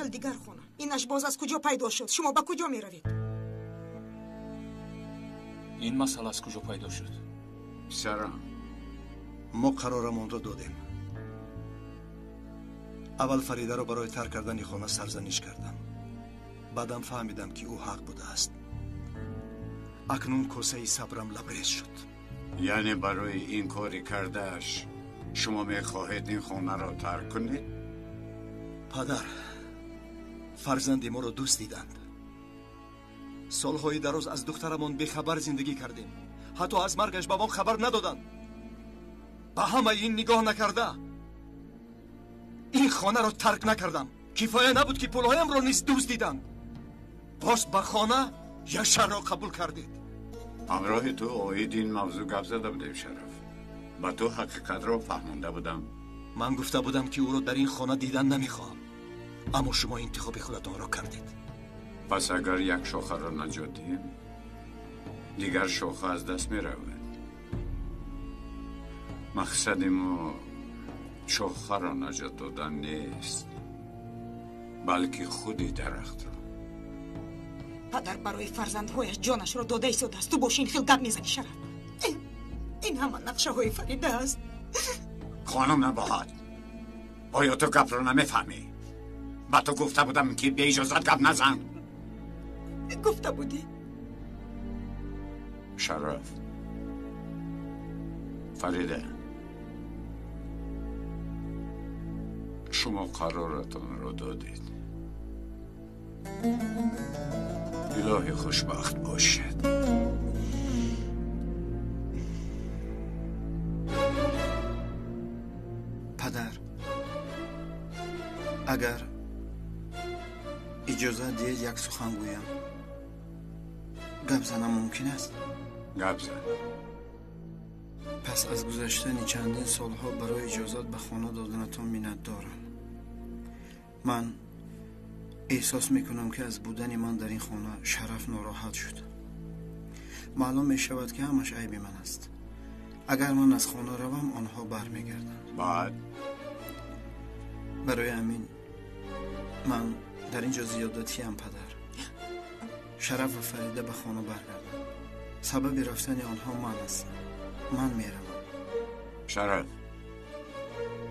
حال دیگر خونه. اینش باز از کجا پیدا شد؟ شما با کجا می روید؟ این مسئله از کجا پیدا شد؟ پسرم، ما قرارمان را دادیم. اول فریده را برای ترک کردن خانه سرزنش کردم. بعدم فهمیدم که او حق بوده است. اکنون کاسه صبرم لبریز شد. یعنی برای این کاری کردهش شما میخواهید این خانه را ترک کنید؟ پدر، فرزند ما را دوست دیدند. سالهای دراز از دخترمان بیخبر زندگی کردیم. حتی از مرگش به ما خبر ندادند. به همه این نگاه نکرده این خانه را ترک نکردم. کفایه نبود که پولهایم را نیز دوست دیدند. باز به خانه یک شر را قبول کردید. همراه تو آید این موضوع گپ زده بودیم شرف. با تو حقیقت را فهمونده بودم. من گفته بودم که او را در این خانه دیدن نمیخواهم، اما شما انتخاب خودتان را کردید. پس اگر یک شاخه را نجات دهیم دیگر شاخه از دست می رود. مقصد ما شاخه را نجات دادن نیست، بلکه خودی درخت را. پدر برای فرزندهایش جانش را داده ایستاده است. تو باشین خیلی گپ میزنی شرف. این همه نقشه های فریده است. خانم نباید، آیا تو گپ را نمیفهمی؟ با تو گفته بودم که به اجازت گپ نزن. گفته بودی؟ شرف، فریده، شما قرارتان را دادید. الهی خوشبخت باشید. پدر، اگر اجازه دهید یک سخن گویم. گپ زنم ممکن است؟ گپ زن. پس از گذشتن چندین سالها برای اجازت به خانه دادنتان منت دارم. من احساس میکنم که از بودن من در این خانه شرف ناراحت شد. معلوم میشود که همش عیب من است. اگر من از خانه روم آنها برمیگردند. بعد برای همین من در اینجا زیادتی هم پدر. شرف و فریده به خانه برگردند. سبب رفتن آنها من هستم. من میروم. شرف،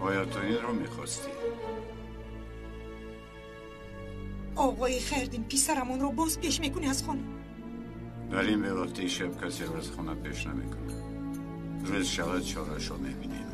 آیا تو این رو میخواستی؟ آقای خیردین، پسرمون رو باز پیش میکنی از خانه. در این به وقتی شب کسی رو از خانه پیش نمیکنه. روز شود چارش رو میبینیم.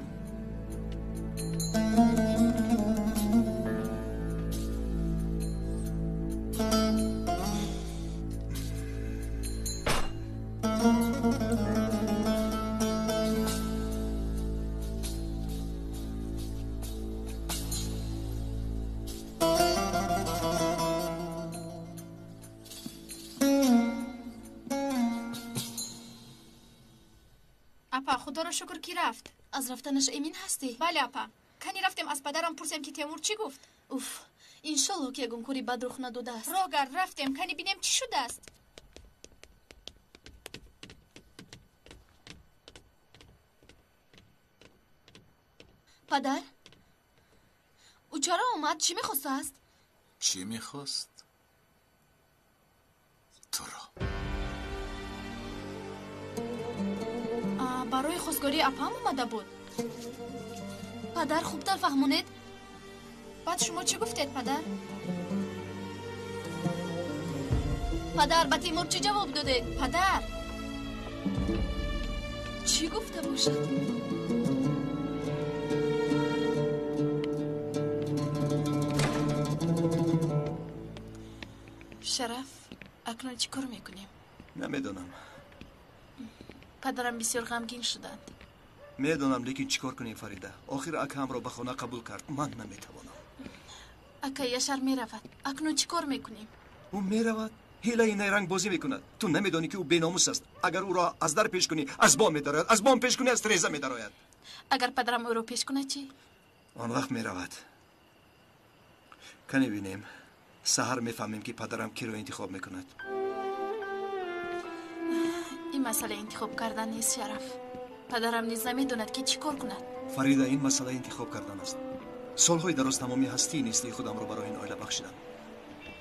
اپا خدا را شکر کی رفت؟ از رفتنش امین هستی؟ بله اپا. کنی رفتیم از پدرم پرسیم که تیمور چی گفت. اوف، انشالله که یگون کوری بد رخ نداده است. راگر رفتیم کنی بینیم چی شده است. پدر، او چرا آمد؟ چی میخواست است؟ چی میخواست؟ تو را. برای خواستگاری اپام اومده بود. پدر خوبتر فهمونید؟ بعد شما چی گفتید پدر؟ پدر به تیمور چی جواب دادید؟ پدر چی گفته باشد؟ شرف، اکنون چی کار میکنیم؟ نمیدونم. پدرم بسیار غمگین شدند. میدونم، لیکن چیکار کنیم فریده؟ آخر اکم را به خانه قبول کرد. من نمیتوانم. اکا یشر میرود. اکنون چی کار میکنیم؟ او میرود؟ هیله نیرنگ بازی میکند. تو نمیدانی که او بیناموس است. اگر او را از در پیش کنی از بام میدراید، از بام پیش کنی از تریزه میدراید. اگر پدرم او را پیش کنه چی؟ آن وقت میرود. کنی بینیم سحر میفهمیم که پدرم کی را انتخاب میکند. این مسئله انتخاب کردن نیست شرف. پدرم نیز نمیدوند که چی کار کند. فریده، این مسئله انتخاب کردن است. سالهای دراز تمامی هستی نیستی خودم رو برای این عائله بخشیدم.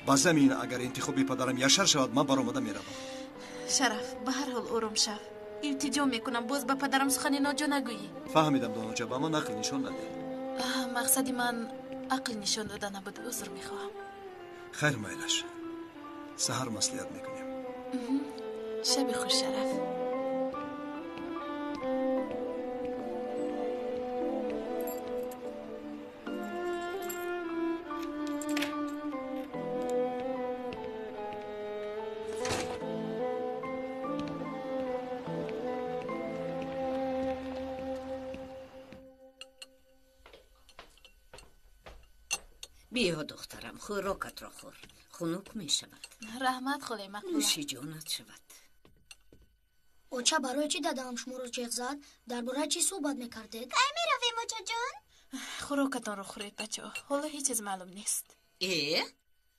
ба замин агар интихоби падарам яшар шавад ман баромада меравам. шараф ба ҳар ҳол ором шав. илтиҷо мекунам боз ба падарам сухани ноҷо нагӯӣ. фаҳмидам доноҷа, ба ман ақл нишон наде. мақсади ман ақл нишон дода набуд. узр мехоҳам. хайр майлаш, саҳар маслиҳат мекунем. шаби хуш шараф. بیا دخترم خوراکت را خور. خنک می شود. رحمت خاله مقبوله. نوش جانت شود. اوچا برای چی دادم شما رو جیغ زد؟ درباره چی صحبت میکردید؟ کی میرویم اوچا جان؟ خوراکتان رو خورید بچه ها. حالا هیچ چیز معلوم نیست.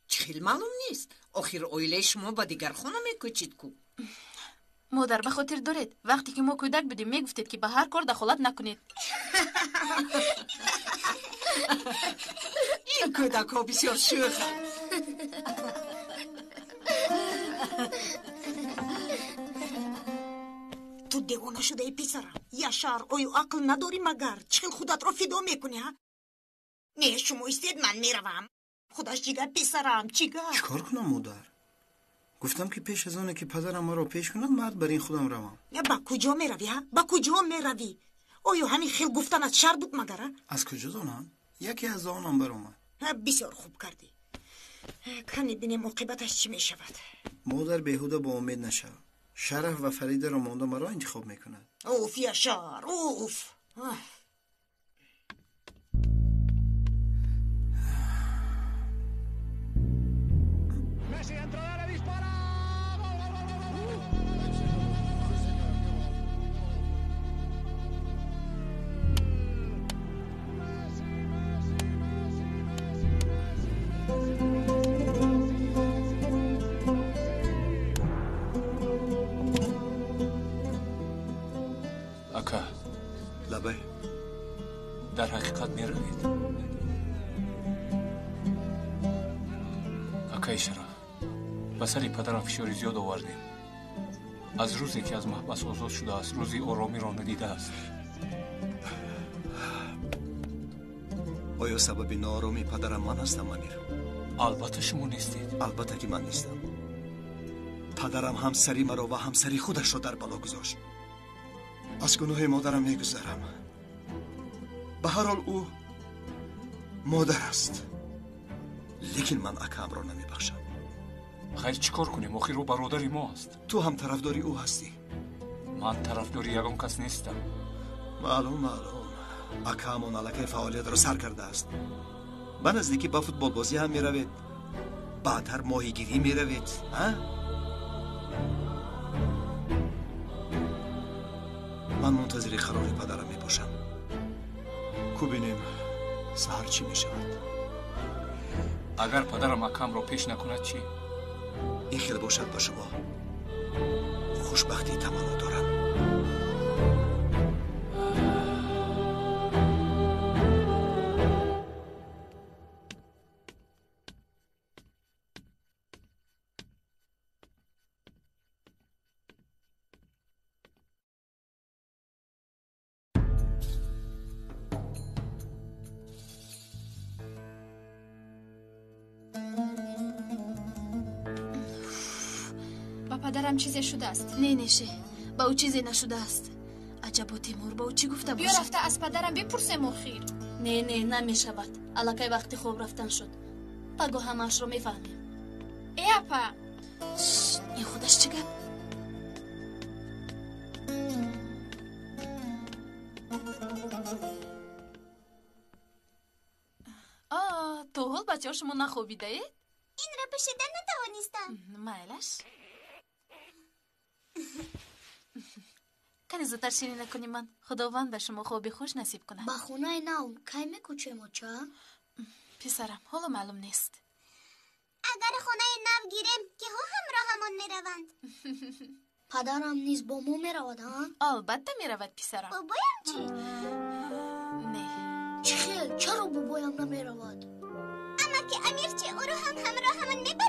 چی خیلی معلوم نیست؟ آخر اویله شما با دیگر خانه میکوچید کو؟ مادر به خاطر دارید وقتی که ما کودک بودیم میگفتید که به هر کار دخالت نکنید. این کودک ها بسیار شوخه. تو دیوانه شده ای پسرم. یاشار آیا عقل نداری مگر؟ چخیل خودت را فدا میکنی ها؟ نه شما استید من میروم. خودش چیگر پسرم چیگر؟ چیکار کنم مادر؟ گفتم که پیش از آنه که پدرم ما را پیش کند بعد بر این خودم روم. با کجا میروی ها؟ با کجا میروی؟ آیا همین خیل گفتنت شر بود مگر؟ از کجا دانم؟ یکی از آنم برآمد. بسیار خوب کردی. کنی بینیم عاقبتش چی میشود. مادر بیهوده با امید نشو. شرف و فریده را مانده مرا انتخاب میکند. اوف یاشار اوف. اکا لبه در حقیقت میروید؟ اکای شرف به سر پدرم فشاری زیاد آوردیم. از روزی که از محبس آزاد شده است روزی آرامی را ندیده است. آیا سبب ناآرامی پدرم من هستم امیر؟ البته شما نیستید. البته که من نیستم. پدرم همسری مرا و همسری خودش را در بلا گذاشت. از گناه مادرم میگذرم. به هر حال او مادر است، لیکن من اکام را نمیبخشم. خیر چیکار کنیم؟ آخر او برادری ما است. تو هم طرفداری او هستی. من طرفداری یگان کس نیستم. معلوم اکامون علاقه فعالیت را سر کرده است. به نزدیکی با فوتبال بازی هم میروید، بعدتر ماهیگیری میروید. من منتظر قرار پدرم میباشم. کو بینیم سحر چی میشود. اگر پدرم اکام را پیش نکند چی؟ این خیلی باشد با شما خوشبختی تمنا دارم. پدرم چیزی شده است. نه نشه با او چیزی نشده است. عجبا تیمور با او چی گفته باشه؟ بیا رفته از پدرم بپرسم آخر. نه نمیشود. الکی وقتی خواب رفتن شد. بگو همش رو میفهمیم. ای اپا این خودش چی گفت؟ تو حال بچه ها شما نخوابیده اید؟ این را پشیدن نتوانستم. مایلش کنی زودتر شیرین نکنی من. خداوند به شما خوابی خوش نصیب کنه. با خونه نو کی میکوچه ماچا؟ پسرم حالا معلوم نیست. اگر خونه نو گیریم که ها همراهمون میروند. پدرم نیز با مو میرود ها؟ البته میرود پسرم. بابایم چی؟ نه چی خیل چرا بابایم نمیرود؟ اما که امیر چی او رو هم همراهمون میبرد.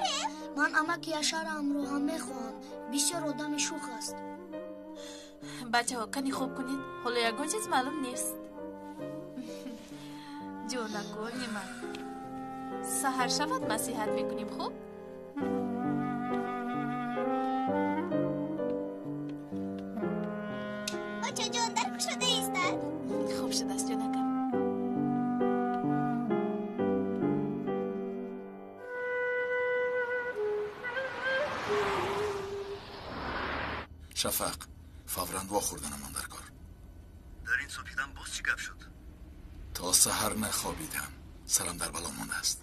من امک یاشار امرو هم میخوام. بسیار آدم شوخ است. بچه ها کنی خوب کنید. حالا یکون چیز معلوم نیست. جونگونی من سحر شود مسیحت میکنیم. خوب بچه جان درک شده ایستد. خوب شده است جونگم. شفق فوراً وا خوردنمان در کار. در این صبحیدن باز چی گپ شد؟ تا سحر نخوابیدم. سرم در بلا مانده است.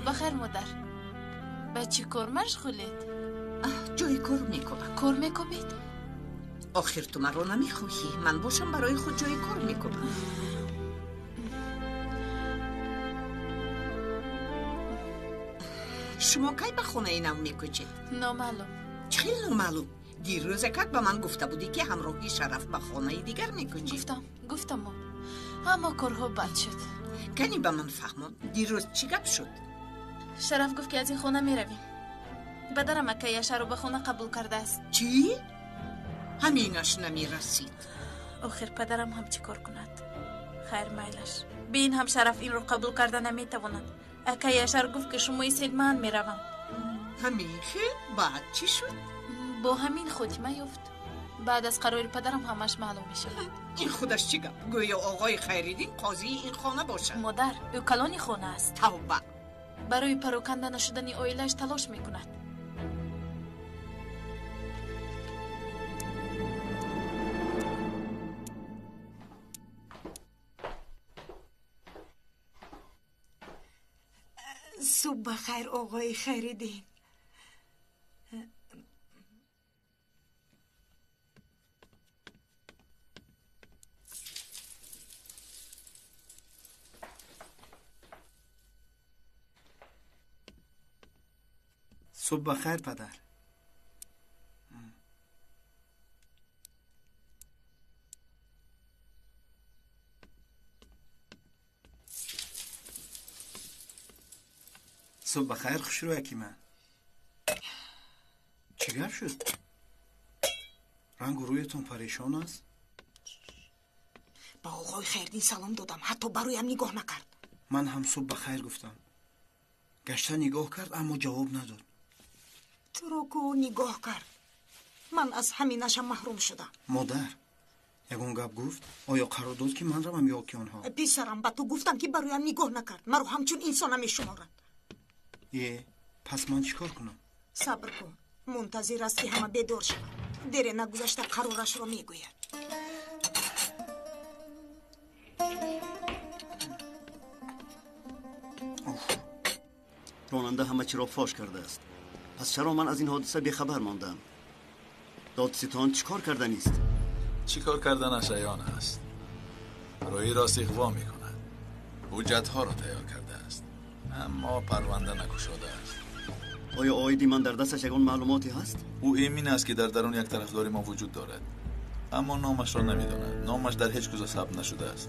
بخیر مادر. به چی کار مشغولید؟ جای کار میکنم. کار میکنید؟ آخر تو مرا نمیخواهی؟ من باشم برای خود جای کار میکنم. شما کی به خونه نو میکوچید؟ نامعلوم. چی نامعلوم؟ دیروز اکت به من گفته بودی که همراهی شرف به خانه دیگر میکوچید. گفتم اما کارها بد شد. کنی به من فهمون دیروز چی گپ شد؟ شرف گفت که از این خونه میرویم. بدرم اکه یاشار رو به خونه قبول کرده است. چی؟ همینش نمیرسید. آخر پدرم هم چی کار کند؟ خیر میلش. بین هم شرف این رو قبول کرده نمیتواند. اکه یاشار گفت که شما ایستید من میروم. همین خیلی بعد چی شد؟ با همین خاتمه یافت. بعد از قرار پدرم همش معلوم میشه. این خودش چی گپ؟ گویا آقای خیریدین قاضی این خانه باشه. مادر او کلانی خانه است. توبه. برای پراکنده نشدن اویلش تلاش میکند. صبح بخیر آقای خیریدین. صبح بخیر پدر. صبح بخیر خوشرو حکیمه. چی گپ شد؟ رنگ و رویتون پریشان است؟ با آقای خیریدین سلام دادم، حتی برایم نگاه نکرد. من هم صبح بخیر گفتم. گشته نگاه کرد اما جواب نداد. تو رو که نگاه کرد من از همینش محروم شدم. مادر یگون گپ گفت؟ آیا قرار داد که من روم یا که آنها؟ پسرم با تو گفتم که برایم نگاه نکرد. مرا همچون انسان میشمارد. پس من چیکار کنم؟ صبر کن، منتظر است که همه بیدار شود. دیر نگذشته قرارش رو میگوید. راننده همه چی را فاش کرده است. پس چرا من از این حادثه بیخبر ماندم؟ دادستان چیکار کردن است؟ چیکار کردنش عیان است. روی را اغوا می کند. حجت ها را تیار کرده است، اما پرونده نگشوده است. آیا آیدی من در دستش یگان معلوماتی هست؟ او ایمن است که در درون یک طرفدار ما وجود دارد، اما نامش را نمیداند. نامش در هیچ کجا ثبت نشده است.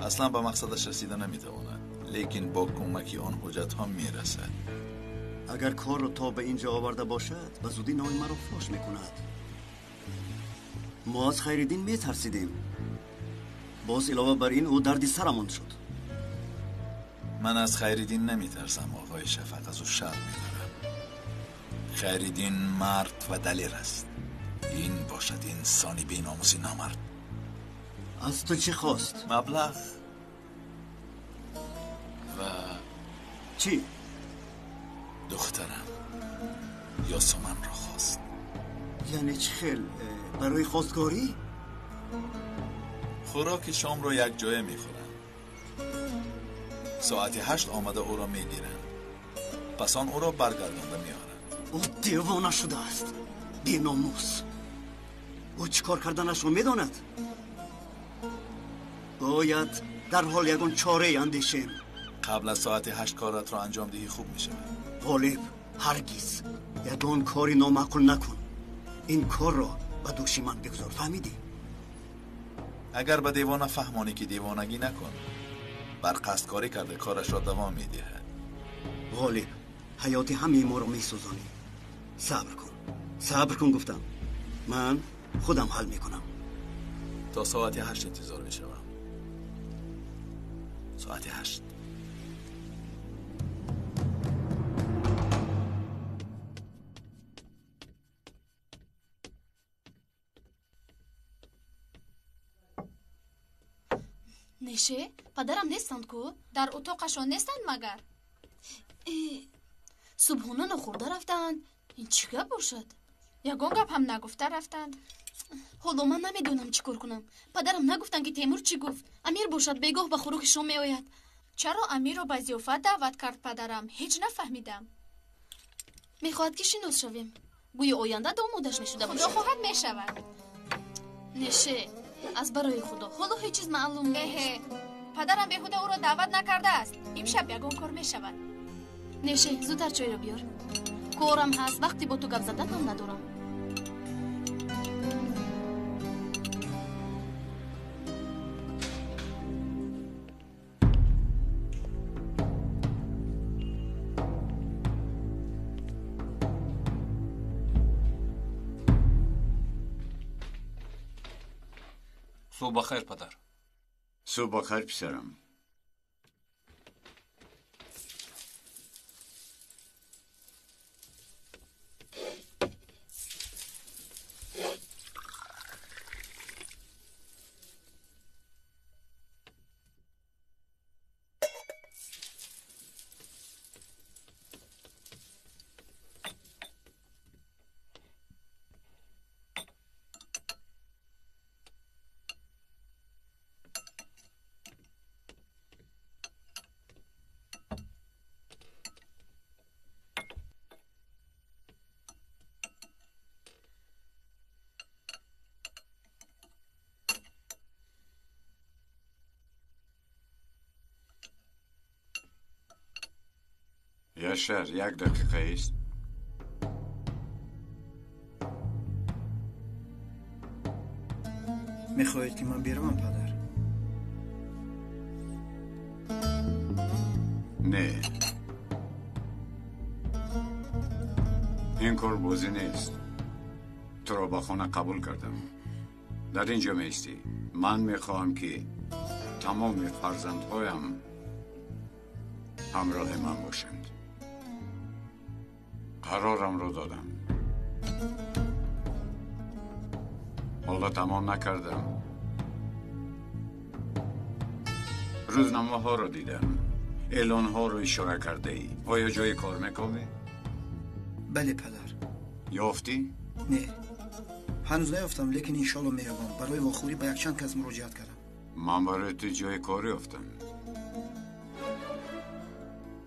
اصلا به مقصدش رسیده نمیتواند، لیکن با کمک آن حجت ها میرسد. اگر کار رو تا به اینجا آورده باشد به زودی نام مرا فاش میکند. ما از خیریدین میترسیدیم، باز علاوه بر این او دردی سرمان شد. من از خیریدین نمیترسم آقای شفق، از او شرم میدارم. خیریدین مرد و دلیر است. این باشد انسانی بی‌ناموسی نامرد. از تو چی خواست؟ مبلغ چی؟ دخترم یاسمن را خواست. یعنی چه خیل؟ برای خواستگاری؟ خوراک شام را یک جای میخورن. ساعت 8 آمده او را میگیرن. پس آن او را برگردانده میارن. او دیوانه شده است. بی ناموس. او چی کار کردنش را میداند؟ باید در حال یگان چاره اندیشیم. قبل از ساعت 8 کارت را انجام دهی خوب میشه. غالب هرگز یگان کاری نامعقول نکن. این کار را به دوش من بگذار. فهمیدی؟ اگر به دیوانه فهمانی که دیوانگی نکن. بر قصد کاری کرده کارش را دوام میده. غالب حیات همه ما را میسوزانی. صبر کن گفتم. من خودم حل میکنم. تا ساعت 8 انتظار میشوم. ساعت 8. نشه پدرم نیستند کو؟ در اتاقشان نیستند مگر؟ صبحونه نخورده رفتند. این چی گپ باشد؟ یگان گپ هم نگفته رفتند. حالا من نمیدونم چی کار کنم. پدرم نگفتند که تیمور چی گفت؟ امیر باشد بگاه به خوراک شام می آید. چرا امیر را به ضیافت دعوت کرد پدرم؟ هیچ نفهمیدم. میخواهد که شناس شویم. گویا آینده دامادش میشده باشد. خدا خواهد میشود. نشه از برای خدا حالا هیچ چیز معلوم نیست. پدرم بیهوده او را دعوت نکرده است. امشب یگان کار میشود. نشه زودتر چای را بیار. کارم هست. وقتی با تو گپ زدن هم ندارم. صبح بخیر پدر. صبح بخیر پسرم. یاشار 1 دقیقه است. میخواهید که من بیروم پدر؟ نه، این کار بازی نیست. تو را با خانه قبول کردم. در اینجا میستی. من میخواهم که تمام فرزندهایم همراه من باشند. قرارم رو دادم. حالا تمام نکردم. روزنامه ها رو دیدم. اعلان ها رو اشاره کرده ای. آیا جای کار میکنی؟ بله پدر. یافتی؟ نه هنوز نیافتم، لیکن انشالله میروم. برای واخوری به یک چند کس مراجعت کردم. من برای تو جای کاری یافتم.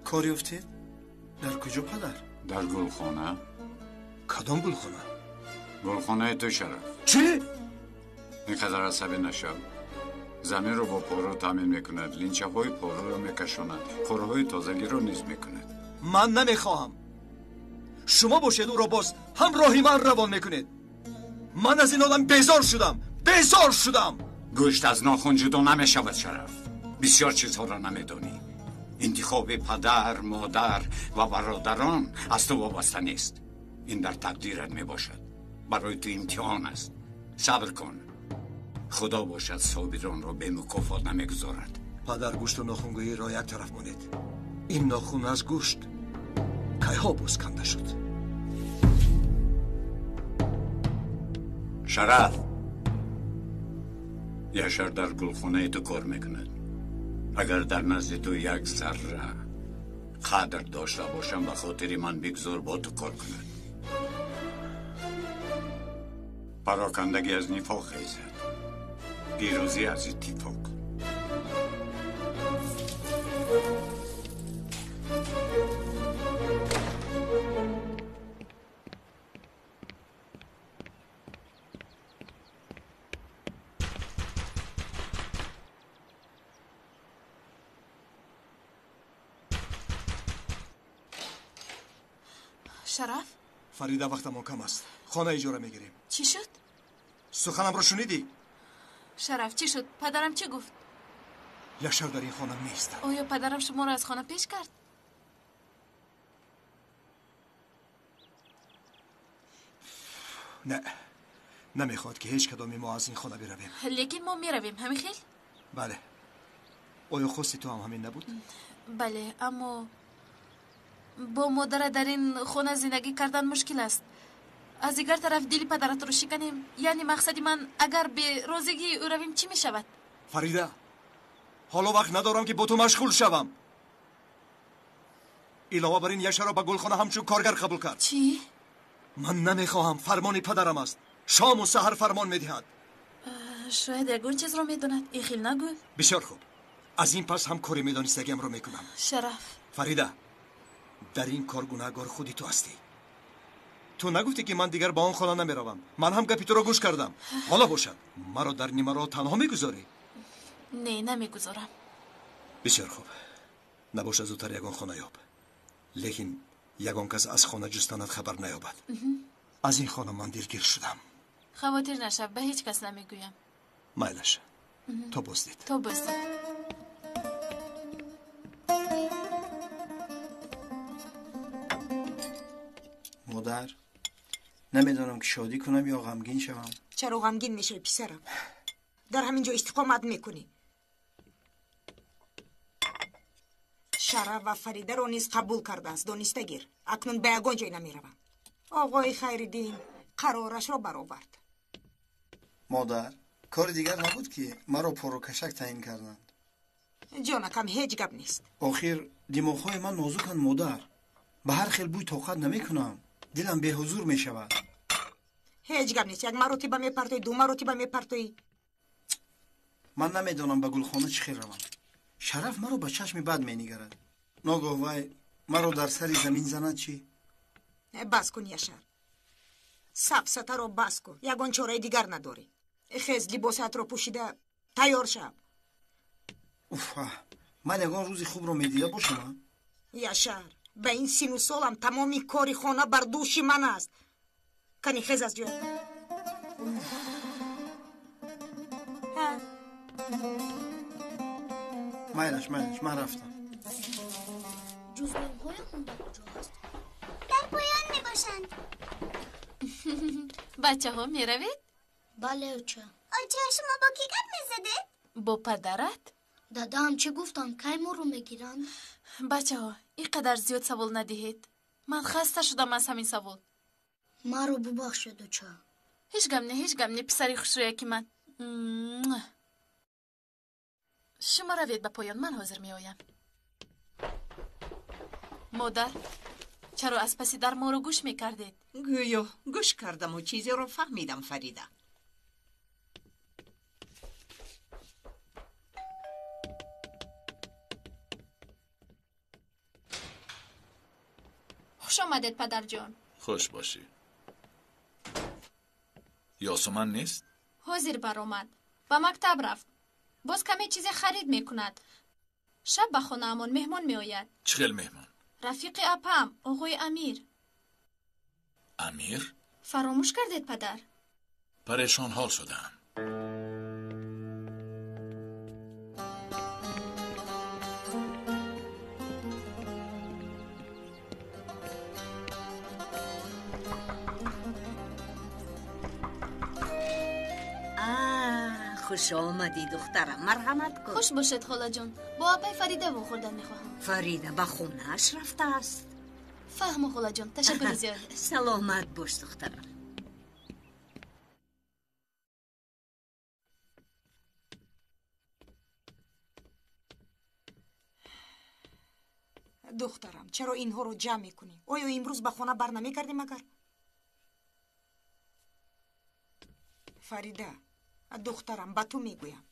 کاری یافتید؟ در کجا پدر؟ در گلخانه. کدام گلخانه؟ گلخانه تو شرف. چی؟ اینقدر عصبی نشو. زمین رو با پارو تامین میکند. لینچه های پارو رو میکشاند. خورهای تازگی رو نیز میکند. من نمیخواهم. شما باشید او را باز همراهی من روان میکنید. من از این آدم بیزار شدم. گوشت از ناخن جدا نمیشود شرف. بسیار چیزها را نمیدانی. انتخاب پدر، مادر و برادران از تو وابسته نیست. این در تقدیرت میباشد. برای تو امتحان است. صبر کن. خدا باشد صابران را به مکافات نمیگذارد. پدر گوشت و ناخونگویی را یک طرف مانید. این ناخون از گوشت کیها بازکنده شد؟ شرف، یاشار در گلخانه تو کار میکند. اگر در نزد تو یک ذره قدر داشته باشم به خاطر من بگذار با تو کار کند. پراکندگی از نفاق خیزد، پیروزی از اتفاق. شرف؟ فریده وقتمون کم است. خانه اجاره میگیریم. چی شد؟ سخنم رو شنیدی؟ شرف چی شد؟ پدرم چی گفت؟ یاشار در این خانه نیست. آیا پدرم شما را از خانه پیش کرد؟ نه، نمیخواد که هیچ کدامی ما از این خانه برویم. لیکن ما میرویم همین خیل؟ بله. آیا خواستی تو هم همین نبود؟ بله، اما با مادر در این خانه زندگی کردن مشکل است. از دیگر طرف دل پدرت رو شکنیم. یعنی مقصدی من اگر به روزگی او رویم چی می شود؟ فریده، حالا وقت ندارم که با تو مشغول شوم. علاوه بر این یاشار را به گلخانه همچون کارگر قبول کرد. چی؟ من نمیخواهم، فرمان پدرم است. شام و سحر فرمان میدهد. شاید یگون چیز رو میدوند. این خیل نگو. بسیار خوب، از این پس هم کاری میدانستگیم رو میکنم. شرف، فریده، در این کار گناهگار خودی تو هستی. تو نگفتی که من دیگر با آن خانه نمیروم. من هم گپی تو را گوش کردم. حالا باشد مرا در نیمه راه تنها میگذاری؟ نه، نمیگذارم. بسیار خوب، نباشه زودتر یگان خانه یاب. لیکن یگان کس از خانه جستنت خبر نیابد. از این خانه من دلگیر شدم. خواطر نشب، به هیچ کس نمیگویم. مایلش، تو بزدید. تو بزدید. مادر، نمیدانم که شادی کنم یا غمگین شوم. چرا غمگین میشه پسرم؟ در همینجا استقامت میکنی. شرف و فریده رو نیز قبول کرده است. دانسته گیر. اکنون به یگان جای نمیروم. آقای خیردین قرارش را برآورد. مادر، کار دیگر نبود که مرا پروکشک تعیین کردند. جانکم هیچ گپ نیست. آخر دماغهای من نازکند مادر. به هر خیل بوی طاقت نمیکنم. دلم به حضور میشود. هیچ گپ نیست. یک مرتبه میپرتوی، دو مرتبه میپرتوی. من نمیدانم به گلخانه چی خیر روم. شرف مرا به چشم بد مینگرد. ناگاه وای مرا در سر زمین زند چی؟ بس کن یاشار. سبسته رو بس کن. یگان چاره دیگر نداری. خیز لباست رو پوشیده تیار شو. من یگان روزی خوب رو میدیده باشم. یاشار، به این سن و سالم تمامی کاری خانه بر دوش من است. کنی خیز از جا. مایلش من رفتم. جزوه های خونده کجا هست؟ در پایان میباشند. بچه ها میروید؟ بله اوچه. آجا شما با کی گپ میزده؟ با پدرت؟ دادم چه گفتم کی ما رو میگیرن؟ بچه ها اینقدر زیاد سوال ندهید. من خسته شدم از همین سوال. ما رو ببخشید اوچه. هیچ گم نه پسری خوشرویه که من. شما روید به پایان، من حاضر می آیم. مادر، چرا از پسی در ما رو گوش می کردید؟ گویا گوش کردم و چیزی رو فهمیدم فریده. خوش آمدید پدر جان. خوش باشی. یاسمن نیست؟ حاضر برآمد. به مکتب رفت. باز کمی چیزی خرید میکند. شب به خانه امان مهمان می آید. چه مهمان؟ رفیق اپم آقای امیر. امیر؟ فراموش کردید پدر؟ پریشان حال شدم. خوش آمدی دخترم، مرحمت کن. خوش باشد خاله جان. با اپای فریده بخوردن میخواهم. فریده به خونه اش رفته است. فهم خاله جان، تشکر زیاد. سلامت باش دخترم. دخترم چرا اینها رو جمع میکنی؟ آیا امروز به خانه بر نمیگردیم مگر؟ فریده دخترم به تو میگویم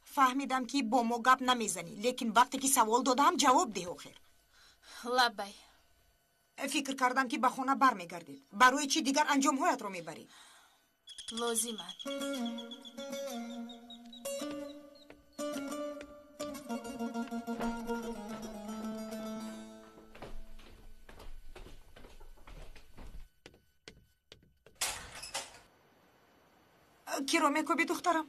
فهمیدم که با ما گپ نمیزنی لیکن وقتی که سوال دادم جواب ده آخر. لبای فکر کردم که به خانه بر میگردید برای چی دیگر انجام هایت رو میبری؟ لازمه کی رو میکوبی دخترم؟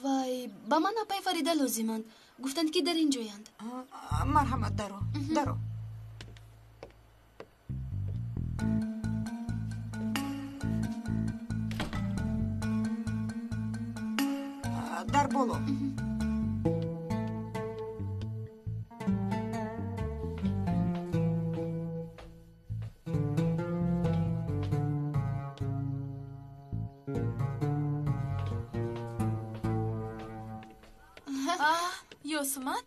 وای با من اپای فریده لازمند گفتند که در اینجایند. مرحمت درو در بولو. یوسمن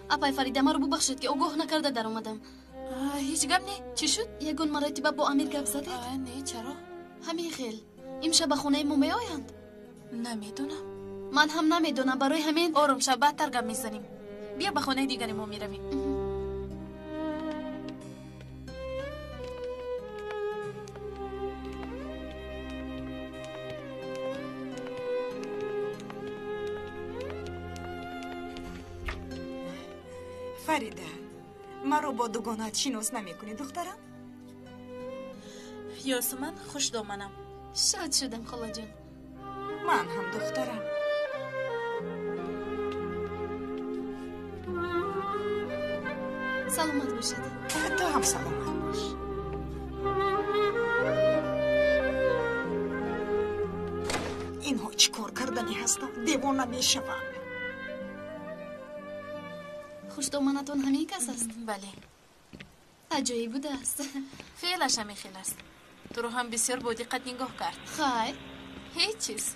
اپای فریده ما رو ببخشید که آگاه نکرده در اومدم. هیچ گپ نه. چی شد؟ یگون مرتبه با امیر گپ زدید؟ نه چرا؟ همین خیل امشب به خونه ما میآیند؟ نمیدونم. من هم نمیدونم برای همین آروم شب بدتر گپ میزنیم. بیا به خونه دیگری ما میرویم. فریده مرا با دوگانت شناس نمیکنی دخترم؟ یاسمن خوش دامنم. شاد شدم خاله جان. من هم دخترم. سلامت باشید. تو هم سلامت باش. اینها چی کار کردنی هستن؟ دیوانه میشوم. خوش دامنتون همین کس است؟ بله. عجایب بوده است. فعلش همین خیل است. تو رو هم بسیار با دقت نگاه کرد. خیر هیچ چیز.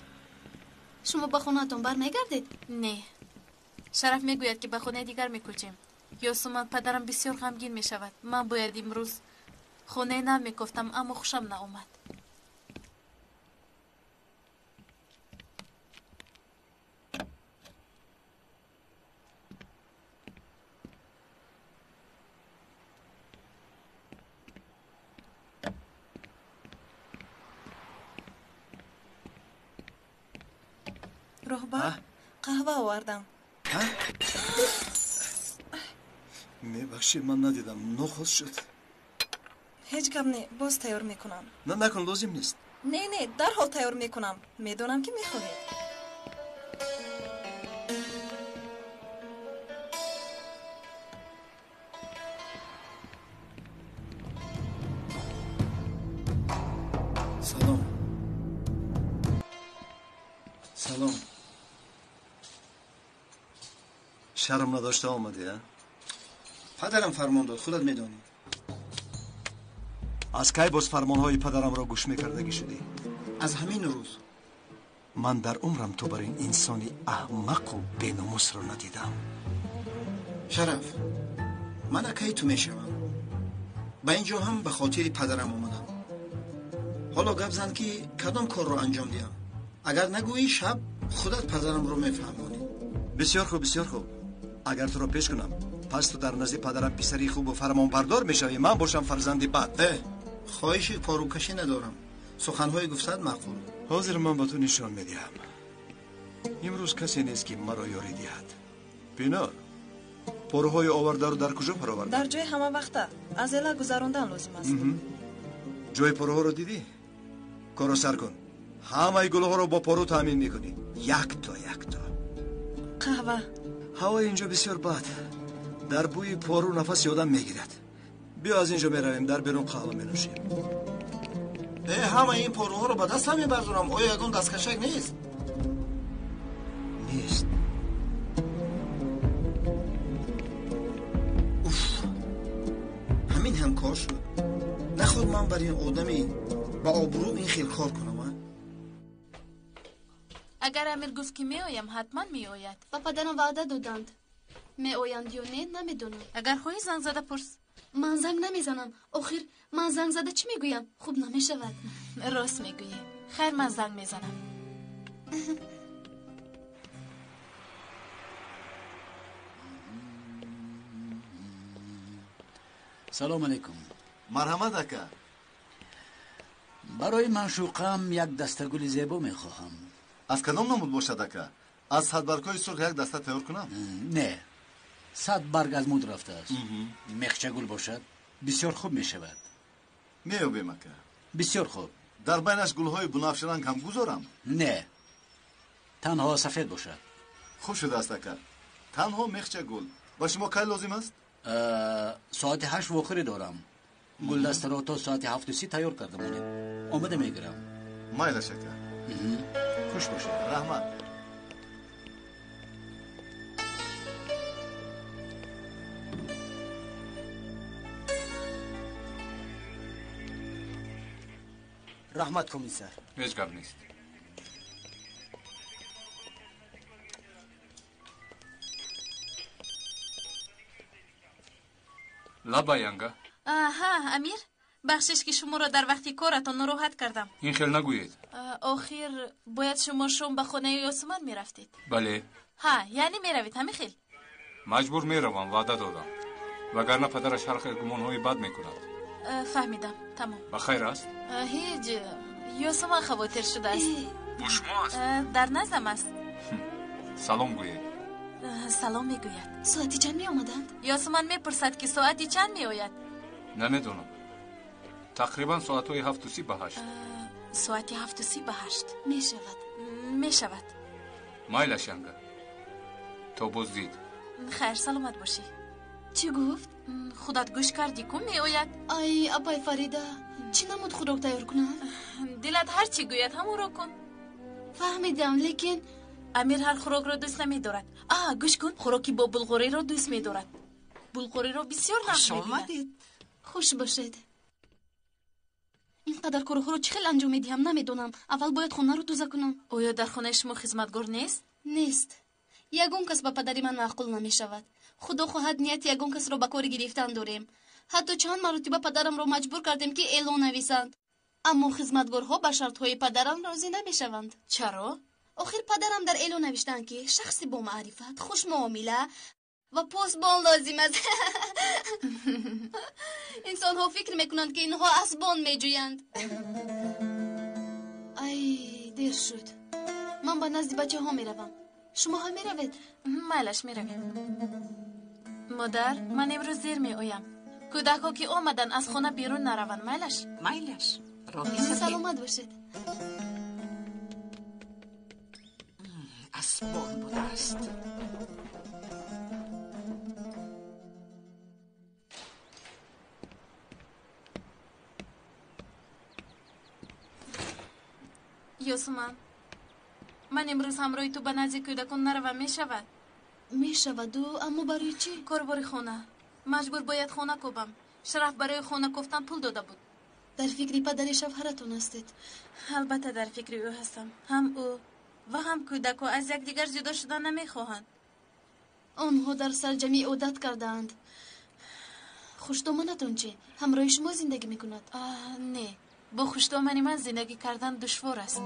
شما به خونه‌تون بر نگردید؟ نه. شرف میگوید که به خونه دیگر میکوچیم. یاسمن پدرم بسیار غمگین میشود. من باید امروز خونه نمیکفتم اما خوشم ناامد. روحبا قهوه آوردم. میبخشی من ندیدم نخوص شد. هیچ گپ نه باز تیار میکنم. نه نکن لازم نیست. نه در حال تیار میکنم. میدونم که میخواهید. سلام. شرم نداشته آمدی ها؟ پدرم فرمان داد خودت میدانی. از کی باز فرمانهای پدرم را گوش میکردگی شدی؟ از همین روز. من در عمرم تو بر این انسانی احمق و بیناموس را ندیدم. شرف من اکی تو میشوم. با اینجا هم به خاطر پدرم آمدم. حالا گپ زن که کدام کار را انجام دیم. اگر نگویی شب خودت پدرم رو میفهمانی. بسیار خوب بسیار خوب. اگر تو را پیش کنم پس تو در نزد پدرم پسری خوب و فرمان بردار میشوی. من باشم فرزندی بد. خواهش پاروکشی ندارم. سخنهای گفتد معقول. حاضر من با تو نشان میدیم. امروز کسی نیست که مرا یاری دهد. بینا پاروهای آورده رو در کجا پرآورده؟ در جای همه وقته از اله گذراندن لازم است. جای پاروها رو دیدی؟ کارو سر کن. همه گلها رو با پارو تامین میکنی. یک تا قهوه. هوا اینجا بسیار بد. در بوی پارو نفس آدم میگیرد. بیا از اینجا میرویم در بیرون قهوه مینوشیم. همه این پاروها رو به دست نمیبردارم. آیا یگان دستکشک نیست؟ نیست. همین هم کار شد. نخود من بر این آدمی با آبرو این خیل کار کنم. اگر امیر گفت که می آیم حتما می آید. با پدرم وعده دادند. میآیند یا نه نمیدونم. اگر خواهی زنگ زده پرس. من زنگ نمیزنم. آخر من زنگ زده چی میگویم؟ خوب نمیشود. راست میگویی. خیر من زنگ میزنم. سلام علیکم. مرحمت اکا. برای معشوقم یک دسته گل زیبا میخواهم. از کدام نمود باشد اکا؟ از 100 برگ‌های سرخ یک دسته تیار کنم؟ نه، 100 برگ از مود رفته است. میخچه گل باشد بسیار خوب میشود. میابیم اکا. بسیار خوب. در بینش گل‌های بنفش رنگ هم گذارم؟ نه، تنها سفید باشد. خوب شده است اکا. تنها میخچه گل. با شما کی لازم است؟ ساعت 8 وخوری دارم. گل دسته را تا ساعت 7:30 تیار کرده بودید. آمده میگیرم. مایل شکر. خوش باشید. رحمت. رحمت کمیسر. هیچ گپ نیست. لابا ینگا. آها امیر، بخشش که شما را در وقتی کارتان ناراحت کردم. این خیل نگویید. آخر باید شما شام به خانه یاسمن میرفتید. بله. ها یعنی میروید همین خیل. مجبور میروم، وعده دادم. وگرنه پدرش هر خیل گمانهای بد میکند. فهمیدم. تمام. بخیر است؟ هیچ. یاسمن خواطر شده است. با شما است؟ در نزدم است. سلام گویید. سلام میگوید. ساعتی چند می آمدند؟ یاسمن میپرسد که ساعتی چند می آید. نمیدونم. تقریبا ساعتهای 7:30 به 8. ساعتی 7:30 به 8 می شود. می شود. مایلش ینگا. تو بزدید. خیر سلامت باشی. چی گفت؟ خودت گوش کردی کم می آید؟ ای اپای فریده، چی نمود خوراک تیار کنم؟ دلت هر چی گوید همون رو کن. فهمیدم لیکن امیر هر خوراک را دوست نمی دارد. گوش کن، خوراکی با بلغوری را دوست می دارد. بلغوری را بسیار نقش می بیند. خوش باشید. اینقدر کارو رو چه خیلی انجام میدیم نمیدونم. اول باید خونه رو دوزه کنم. آیا در خانه شما خدمتگار نیست؟ نیست. یگون کس با پدری من معقول نمیشود. خدا خواهد نیت یگون کس رو به کار گرفتن داریم. حتی چند مرتبه پدرم رو مجبور کردیم که اعلان نویسند. اما خدمتگارها به شرطهای پدرم راضی نمیشوند. چرا؟ آخر پدرم در اعلان نوشتن که شخصی با معرفت، خوش معامله و پاسبان لازم است. انسان ها فکر میکنند که اینها اسبان میجویند. ای دیر شد. من با نزد بچه ها میروم. شما هم میروید؟ مالش میرویم. مادر من امروز دیر میآیم. کودک ها که آمدن از خانه بیرون نروند. مایلش راهی سلامت باشید. اسبان بوده است. یاسمن من امروز همراه تو به نزد کودکان نروم میشود؟ میشود اما برای چی؟ کاربار خانه. مجبور باید خانه کوبم. شرف برای خانه کوفتن پول داده بود. در فکری پدر شوهرتون هستید؟ البته در فکری او هستم. هم او و هم کودک از یک دیگر جدا شدن نمیخواهند. آنها در سرجمی عادت کردند. خوشدامنتون چی؟ همراه شما زندگی میکند؟ نه، با خوشدامنی من زندگی کردن دشوار است.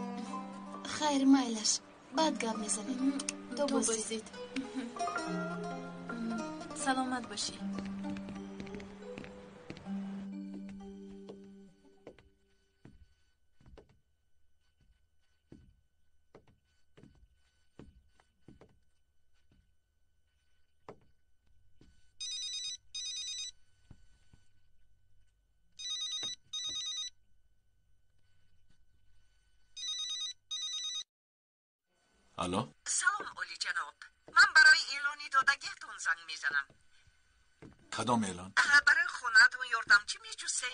خیر مایلش، بعد گپ میزنیم. تو بازید. سلامت باشی. الو؟ سلام اولی جناب. من برای اعلانی دادگیتون زنگ میزنم. کدام اعلان؟ برای خونه‌تون یاردمچی میجوسه.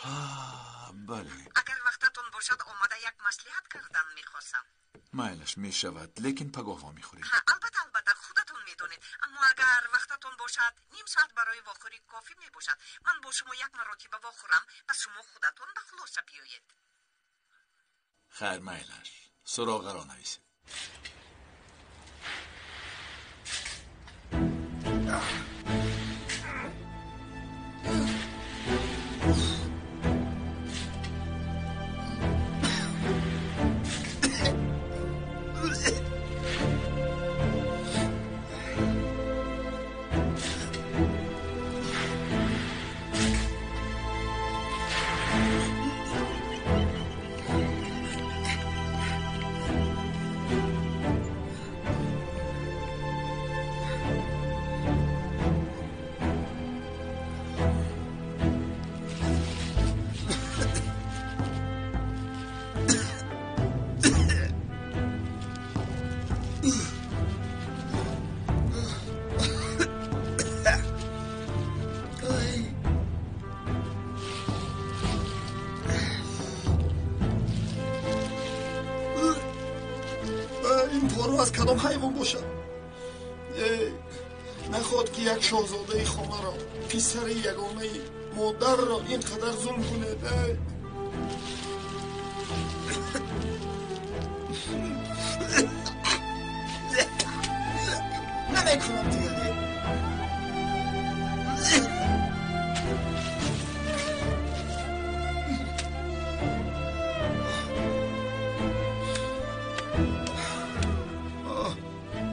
بله. اگر وقتتون باشد آماده یک مصلحت کردن میخواستم. مایلش میشود لیکن پگاه میخورید. البته خودتون میدونید. اما اگر وقتتون باشد نیم ساعت برای واخوری کافی میباشد. من با شما یک مرتبه واخورم پس شما خودتون به خلاصه بیایید. خیر مایلش سراغ را نویسید. کدام حیوان باشد؟ نخواد که یک شاهزاده خانه را، پسر یگانه مادر را اینقدر ظلم کند. نمیکنم دیگه.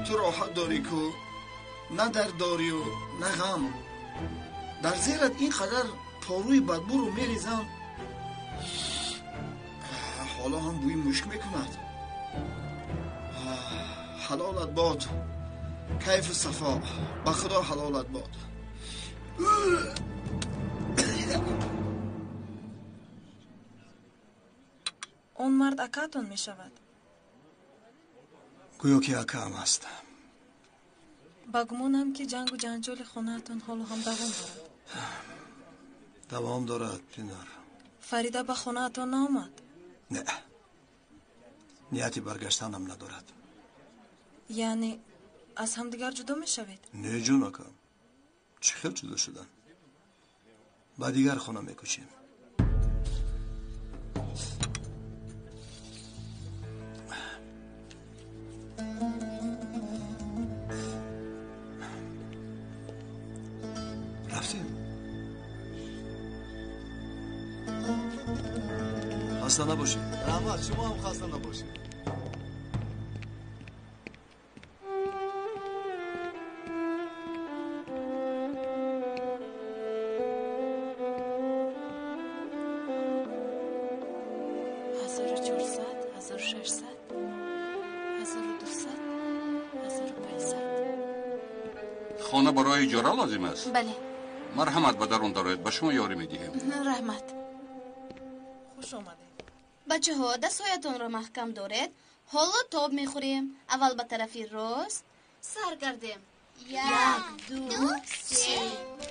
تو راحت داری کو؟ نه درد داری و نه غم. در زیرت اینقدر پاروی بدبو رو میریزم، حالا هم بوی مشک میکند. حلالت باد، کیف و صفا، به خدا حلالت باد. اون مرد اکاتون می شود؟ گویا که اکا هم است. با گمونم که جنگ و جنجال خونهتون حالا هم دوام دارد. دوام دارد پینار. فریده به خونهتون نامد؟ نه، نیتی برگشتنم ندارد. یعنی از هم دیگر جدا می شوید؟ نه جون اکا، چه خیل جدا شدن. با دیگر خونه میکشیم. رفتیم. خسته نباشید. رحمت، شما هم خسته نباشید. خانه برای اجاره لازم است؟ بله. مرحمت به درون دارید، به شما یاری میدهیم. رحمت. خوش آمدید. بچه ها دستایتون رو محکم دارید. حالا تاب میخوریم. اول به طرفی راست سر کردیم. 1 2 3.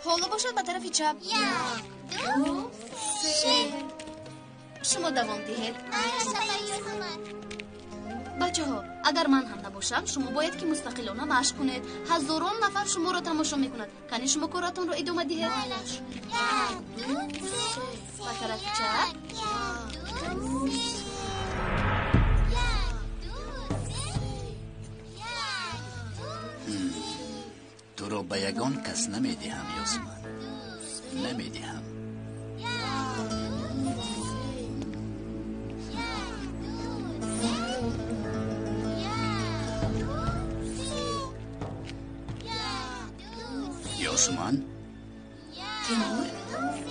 حالا باشد به طرفی چپ. 1 2 3. شما دوام دهید. بچه ها اگر من هم نباشم شما باید که مستقلانه مشق کنید. هزاران نفر شما را تماشا میکند. کنی شما کارتون رو ادامه دهید. 1 2 3. به طرفی چپ. 1 2 3. تو رو به یگان کس نمیدهم یاسمن، نمیدهم. یاسمن تیمور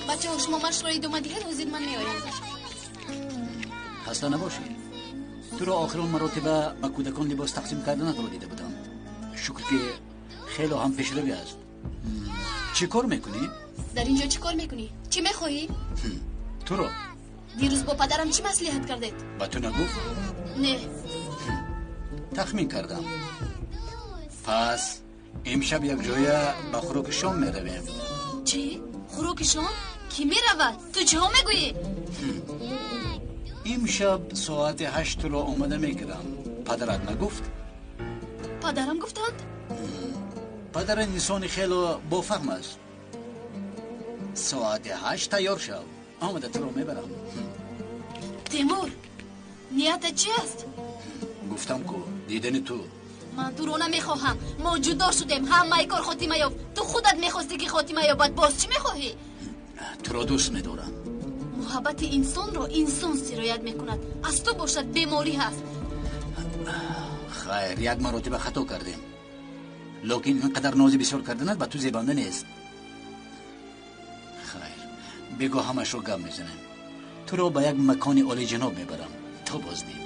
بچه ها شما مشق را ادامه دهید و زیر من میآید. خسته نباشی. تو رو آخرین مرتبه به کودکان لباس تقسیم کردن تو رو دیده بودم. شکر که خیلی هم پیشروی است. چی کار میکنی؟ در اینجا چی کار میکنی؟ چی میخواهی؟ تو رو دیروز با پدرم چی مصلحت کردید؟ با تو نگفت؟ نه. تخمین کردم. پس امشب یک جای به خوراک شام میرویم. چی؟ خوراک شام؟ کی میرود؟ تو چه ها میگویی؟ امشب ساعت 8 رو آماده میکردم. پدرت نگفت؟ پدرم گفتند؟ پدر انسان خیلی با فهم است. ساعت 8 تیار شو، آمده تو رو میبرم. تیمور نیت چی است؟ گفتم که دیدن تو. من تو رو نمیخواهم. ما جدا شدیم. همه کار خاتمه یافت. تو خودت میخواستی که خاتمه یابد. باز چی میخواهی؟ تو رو دوست میدارم. محبت انسان را انسان سرایت میکند. از تو باشد بیماری هست. خیر یک مرتبه خطا کردیم، لیکن اینقدر نازی بسیار کردنت به تو زیبنده نیست. خیر بگو همش رو گم میزنیم. تو رو به یک مکان عالی جناب میبرم تا بازدیم.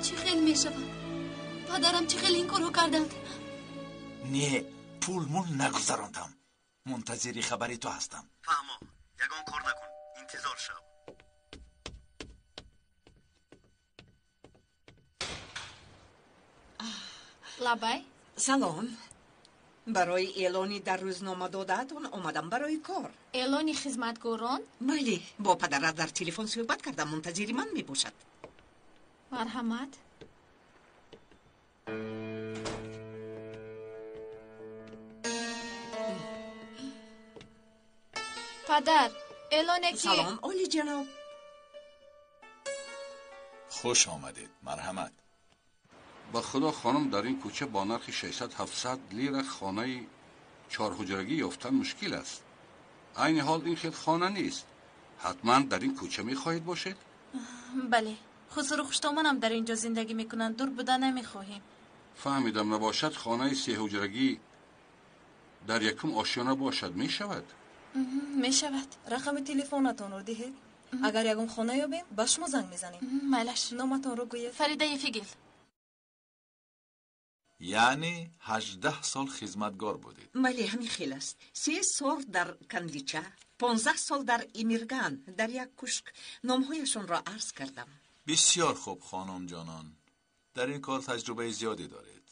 چی خیلی میشود؟ پدرم چی خیلی این کارو کردند؟ نه پولمون نگذراندم. منتظری خبری تو هستم. فهمو یگان کار نکن، انتظار شو. لبای سلام. برای اعلانی در روزنامه دادهتون آمدم برای کار. اعلانی خدمتگاران؟ بله، با پدرت در تلفن صحبت کردم، منتظر من می باشد. مرحمت. پدر اعلانه که سلام اولی جناب. خوش آمدید. مرحمت. به خدا خانم در این کوچه با نرخ 600-700 لیره خانه 4 حجرگی یافتن مشکل است. عین حال این خیلی خانه نیست. حتما در این کوچه می خواهید باشید؟ بله. خسرو خوشتومن هم در اینجا زندگی میکنن. دور بودن نمیخواهیم. فهمیدم. نباشد خانه 3 حجرگی در یکم آشیانه باشد می شود؟ می شود. رقم تلفنتون رو دهید. اگر یکم خانه یابیم به شما زنگ میزنیم. مالش. نامتون رو گویید. فریده فیگل. یعنی 18 سال خدمتگار بودید؟ بله همین خیلی است. 3 سال در کندیچه، 15 سال در ایمیرگان، در یک کشک. نامهایشون را عرض کردم. بسیار خوب خانم جانان. در این کار تجربه زیادی دارید.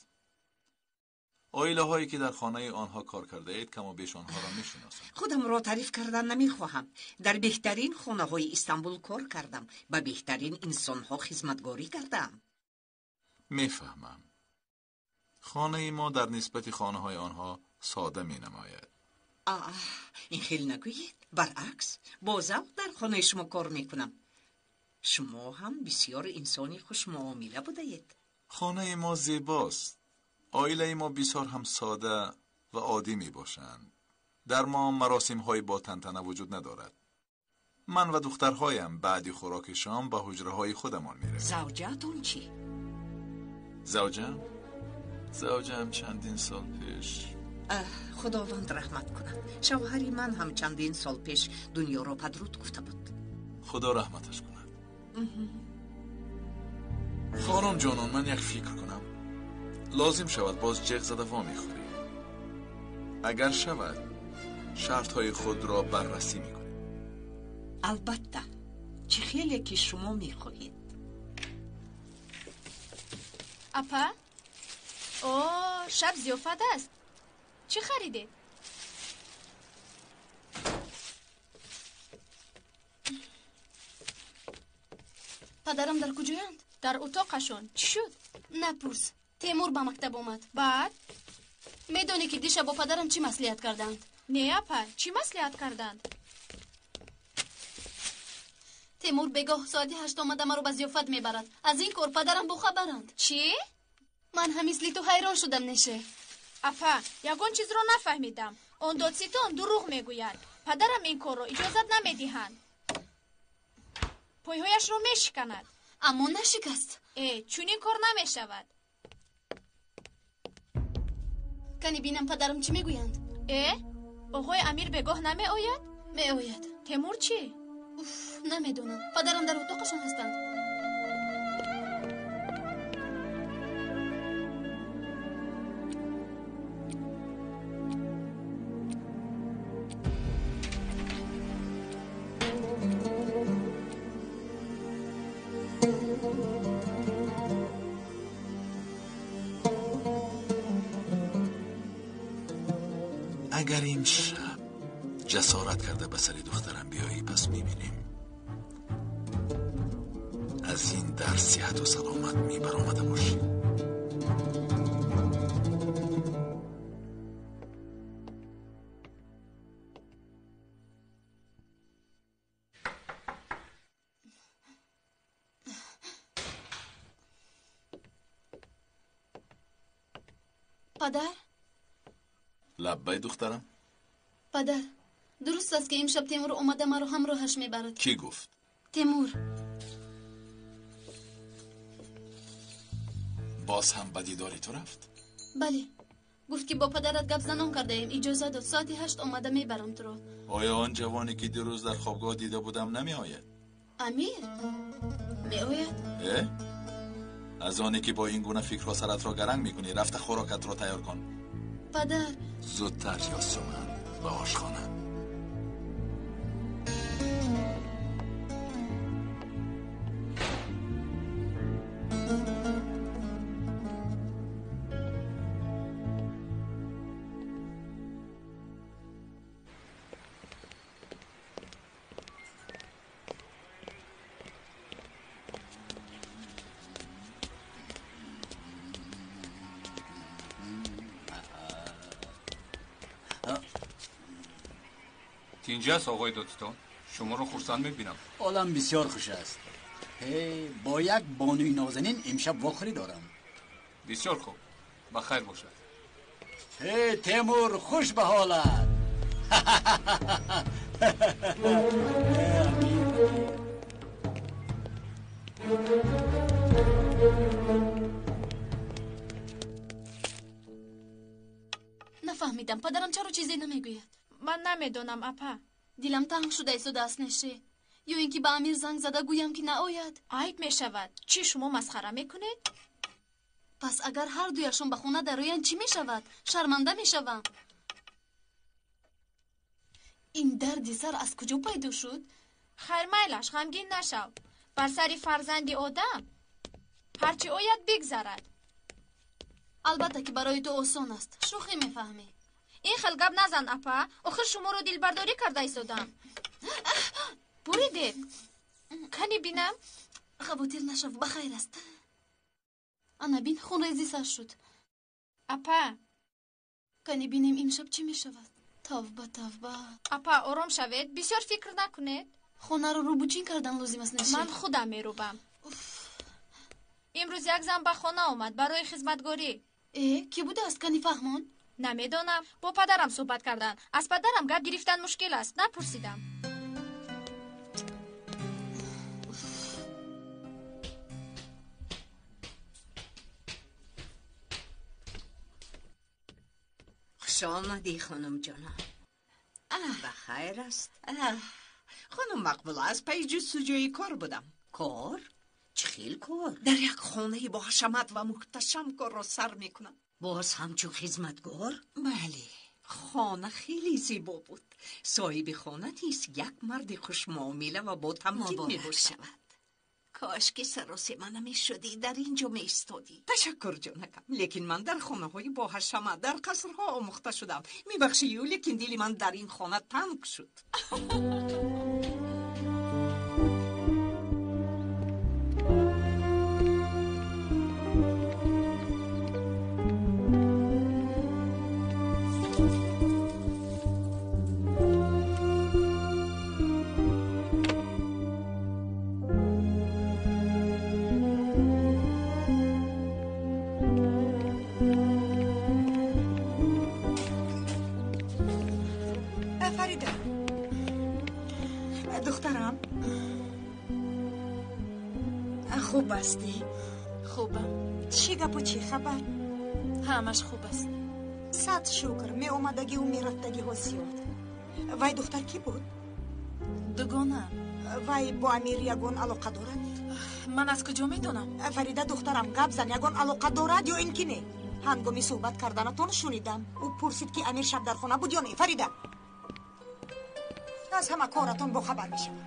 عائله هایی که در خانه آنها کار کرده اید کم و بیش آنها را میشناسم. خودم را تعریف کردن نمیخواهم. در بهترین خانه های استانبول کار کردم. با بهترین انسان ها خدمتگاری کردم. میفهمم. خانه ما در نسبت خانه های آنها ساده می نماید. این خیلی نگویید. برعکس با ذوق در خانه شما کار میکنم. شما هم بسیار انسانی خوش معامله بودید. خانه ما زیباست. عائله ما بسیار هم ساده و عادی می باشند. در ما مراسم های با تنتنه وجود ندارد. من و دخترهایم بعد خوراک شام به حجره های خودمان می رویم. زوجه‌تون چی؟ زوجم چندین سال پیش. خداوند رحمت کنه. شوهری من هم چندین سال پیش دنیا رو پدرود گفته بود. خدا رحمتش کند. خانم جانان من یک فکر کنم. لازم شود باز جغ زده وا میخوری. اگر شود شرط های خود را بررسی میکنیم. البته چه خیلی که شما میخواهید. اپا شب ضیافت است. چی خریدید؟ پدرم در کجایند؟ در اتاقشون. چی شد؟ نپرس. تیمور به مکتب اومد. بعد میدونی که دیشب با پدرم چی مصلحت کردند؟ نه اپا چی مصلحت کردند؟ تیمور بگاه ساعتی 8 آمده مرا به ضیافت میبرد. از این کار پدرم بخبرند. چی؟ من هم مثل تو حیران شدم. نشه اپا یگون چیز رو نفهمیدم. اون دادستان دروغ میگوید. پدرم این کار رو اجازت نمیدهند. پایهایش رو میشکند. اما نشکست. چون این کار نمیشود. کنی بینم پدرم چی میگویند. آقای امیر بگاه نمی آید؟ می آید. تیمور چی؟ نمیدونم. پدرم در اتاقشون هستند. اگر این شب جسارت کرده به سر دخترم بیایی پس میبینیم. از این در صحت و سلامت برآمده باشی. پدر؟ لبای دخترم؟ پدر درست است که امشب تیمور اومده مرا همراهش میبرد. کی گفت؟ تیمور. باز هم به دیداری تو رفت؟ بله گفت که با پدرت گپ زنان کرده ایم. اجازه داد ساعتی 8 اومده میبرم تو رو. آیا آن جوانی که دیروز در خوابگاه دیده بودم نمی آید؟ امیر می آید؟ از آنی که با این گونه فکرها سرت را گرنگ میکنی رفته خوراکت را تیار کن. پدر زودتر یاسمن به آشخانه. که اینجا است آقای دکتر. شما رو خرسند میبینم. حالم بسیار خوش است. با یک بانوی نازنین امشب واخری دارم. بسیار خوب. بخیر باشد. تیمور خوش به حالت. نفهمیدم پدرم چرا چیزی نمیگوید. من نمیدونم اپا. دلم تنگ شده است و دست نشه. یا اینکه به امیر زنگ زده گویم که نآید. عیب میشود. چی شما مسخره میکنید؟ پس اگر هر دویشون به خونه درآیند چی میشود؟ شرمنده میشوم. این درد سر از کجا پیدا شد؟ خیر میلش غمگین نشو. بر سر فرزندی آدم هرچی آید بگذرد. البته که برای تو آسان است. شوخی میفهمی. این خل گپ نزن اپا. آخر شما رو دلبرداری کرده ایستادم. بریده. کنی بینم؟ خبوتیر نشو. بخیر است. انا بین خون ریزی سر شد. اپا کنی بینیم این شب چی میشود؟ توبه. اپا آرام شوید. بسیار فکر نکنید. خونه رو روبوچین کردن لازم است نشه. من خودم میروبم. امروز یک زن به خانه آمد برای خدمتگاری. کی بوده است کنی فهمان؟ نمیدونم. با پدرم صحبت کردن. از پدرم گپ گرفتن مشکل است. نپرسیدم. خوش آمدی خانم جانم. بخیر است. خانم مقبوله از پی جستجوی کار بودم. کار؟ چه خیل کار؟ در یک خانه با حشمت و محتشم کار را سر میکنم. باز همچون خدمتگار؟ بله. خانه خیلی زیبا بود. صاحب خانه نیست یک مرد خوش معامله و با تمکین میباشد. کاش که سراسی من نمیشدی در اینجا میستادی. تشکر جانکم. لیکن من در خانه های با حشمت در قصرها آموخته شدم. میبخشی لیکن دل من در این خانه تنگ شد. خوب هستی؟ خوبم. چی گپ و چی خبر؟ همش خوب است. صد شکر. می اومدگی و می رفتگی ها زیاد. وای دختر کی بود؟ دوگانه. وای با امیر یگون علاقه دارد؟ من از کجا میدونم؟ فریده دخترم گپ زن یگون علاقه دارد یا این که نه؟ هنگامی صحبت کردنتون شنیدم. او پرسید که امیر شب در خانه بود یا نه. فریده از همه کارتون با خبر میشم.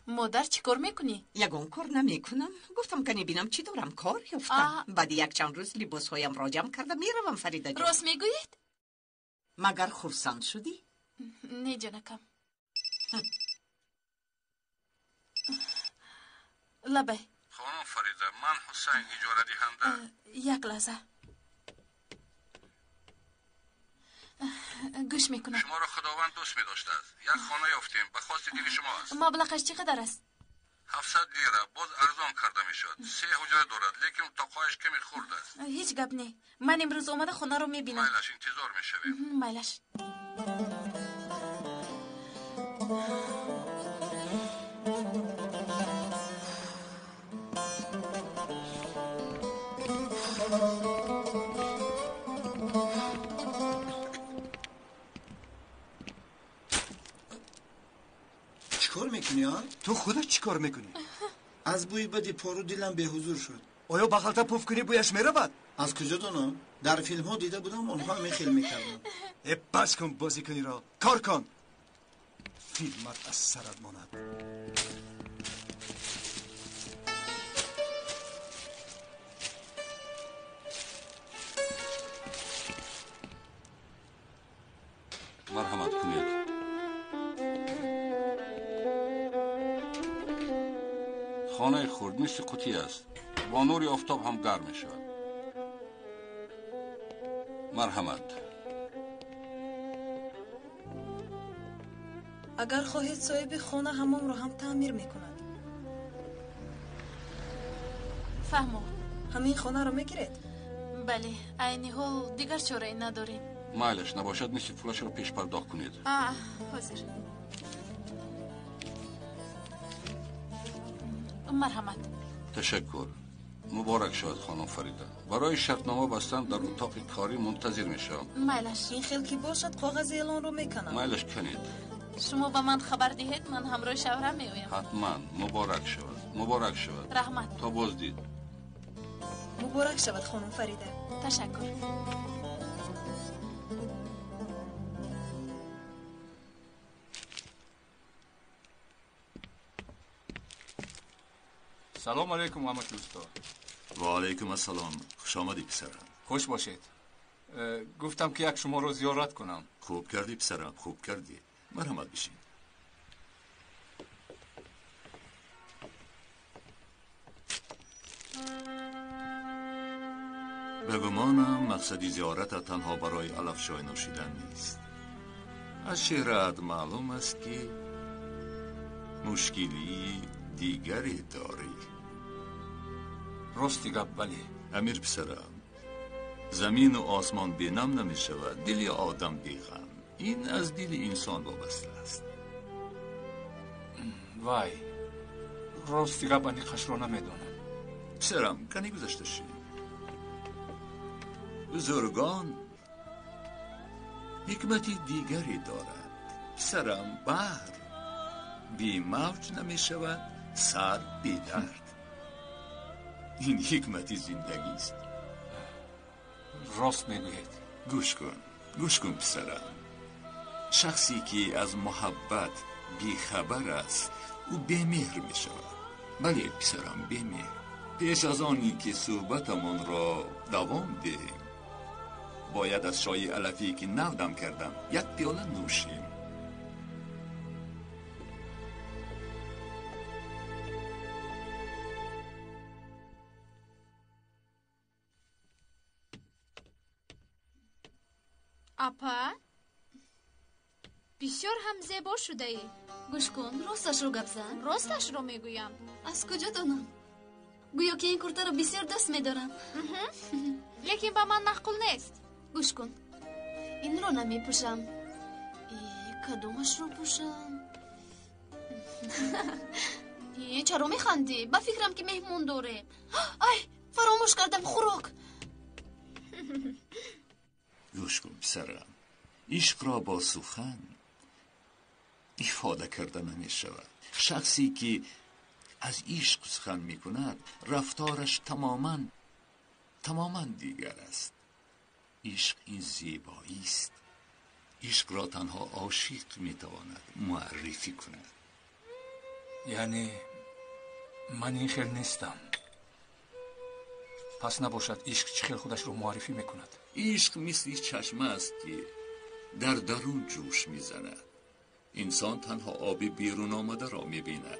مادر چی کار میکنی؟ یگان کار نمیکنم. گفتم کنی بینم چی دارم کار یافتم. بعد یک چند روز لباس هایم را جمع کرده میروم فریده جان. راست میگویید؟ مگر خرسند شدی؟ نه جانکم. لبه خانم فریده من حسین اجاره دهنده. یک لحظه گوش میکنم. شما را خداوند دوست می‌داشته است. یک خانه یافتیم به خواست دل شما است. مبلغش چقدر است؟ 700 لیره. باز ارزان کرده میشد. 3 حجره دارد لیکن تاقایش کمی خرد است. هیچ گپ نه. من امروز اومده خانه رو میبینم. میلش انتظار میشویم. میلش. چیکار میکنی ها؟ تو خودت چیکار میکنی؟ از بوی بدی پارو دلم به حضور شد. آیا بغلتا پف کنی بویش میرود؟ از کجا دانم؟ در فیلم ها دیده بودم اونها میخیل میکردن. بس کن بازی کنی را. کار کن. فیلمت از سرت ماند. مرحمت کنید. خانه خرد مثل قوطی است. با نور آفتاب هم گرم می شود. مرحمت. اگر خواهید صاحب خانه حمام را هم تعمیر میکند. فهمو. همین خانه را میگیرید؟ بله، عین حال دیگر چاره نداریم. مایلش نباشد نصف پولش را پیش پرداخت کنید. حاضر. مرحمت. تشکر. مبارک شود خانم فریده. برای شرطنامه بستن در اتاق کاری منتظر میشم. مایلش. این خیلی که باشد کاغذ اعلان رو میکنم. مایلش کنید. شما به من خبر دهید، من همراه شوهرم میایم. حتما. مبارک شود. مبارک شود. رحمت. تا بازدید. مبارک شود خانم فریده. تشکر. سلام علیکم محمد دوستا. و علیکم السلام. خوش آمدی پسرم. خوش باشید. گفتم که یک شما رو زیارت کنم. خوب کردی پسرم، خوب کردی. مرحمت بشین. به گمانم مقصدی زیارت تنها برای علفشای نوشیدن نیست. از شعرت معلوم است که مشکلی دیگری داری. راستی گپ بله. امیر پسرم، زمین و آسمان بینم نمی شود، دل آدم بیغم. این از دل انسان وابسته است. وای، راستی گپ انیقش را نمیدونم. پسرم کنی گذشته شی. بزرگان حکمتی دیگری دارد. پسرم، بحر بی موج نمی شود، سر بی درد. این حکمتی زندگی است. راست میگویید. گوش کن پسرم. شخصی که از محبت بیخبر است او بی‌مهر می شود. بله پسرم، بی‌مهر. پیش از آنی که صحبتمان را دوام دهیم باید از چای علفی که نودم کردم یک پیاله نوشیم. اپا بسیار هم زیبا شده ای. گوش کن، راستش رو گپ زن. راستش رو میگویم. از کجا دانم؟ گویا که این کرته رو بسیار دوست میدارم. لیکن با من معقول نیست. گوش کن، این رو نمیپوشم. کدومش رو پوشم؟ چرا میخندی؟ با فکرم که مهمون داره. ای فراموش کردم خوراک. گوش کن پسرم، عشق را با سخن ifade کرده نمی شود. شخصی که از عشق سخن می کند رفتارش تماما دیگر است. عشق این زیبایی است. عشق را تنها عاشق می تواند معرفی کند. یعنی من این خیل نیستم. پس نباشد عشق چه خیل خودش رو معرفی میکند؟ عشق مثل چشمه است که در درون جوش میزند. انسان تنها آب بیرون آمده را میبیند.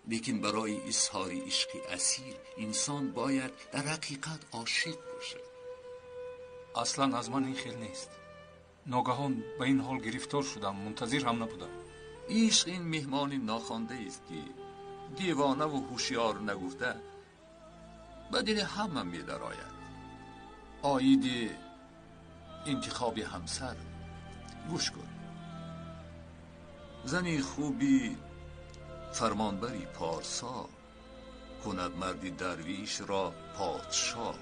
لیکن برای اظهار عشق اصیل انسان باید در حقیقت عاشق باشد. اصلا از من این خیل نیست. ناگهان به این حال گرفتار شدم، منتظر هم نبودم. عشق این مهمان ناخوانده است که دیوانه و هوشیار نگفته به دل همه می درآید. آیید انتخاب همسر. گوش کن، زنی خوبی فرمانبری پارسا کند مردی درویش را پادشاه.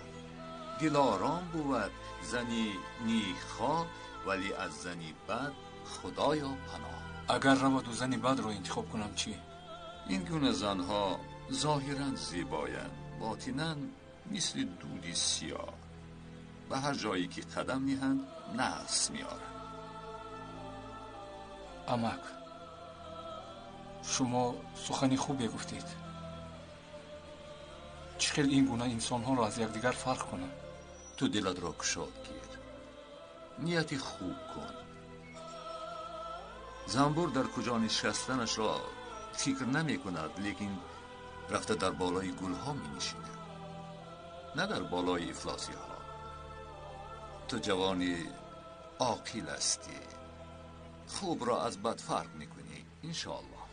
دل آرام بود زنی نیکخواه ولی از زنی بد خدایا پناه. اگر رود و زنی بد رو انتخاب کنم چی؟ این گونه زنها ظاهرا زیبایند، باطنا مثل دودی سیاه. به هر جایی که قدم نهند نقص میارند. عمک، شما سخنی خوبی گفتید. چخیل این گونه انسان ها را از یکدیگر فرق کنند؟ تو دلت را گشاد گیر، نیتی خوب کن. زنبور در کجا نشستنش را فکر نمی کند، لیکن رفته در بالای گلها می نشینه، نه در بالای افلاسی ها. تو جوانی عاقل هستی، خوب را از بد فرق میکنی انشاءالله.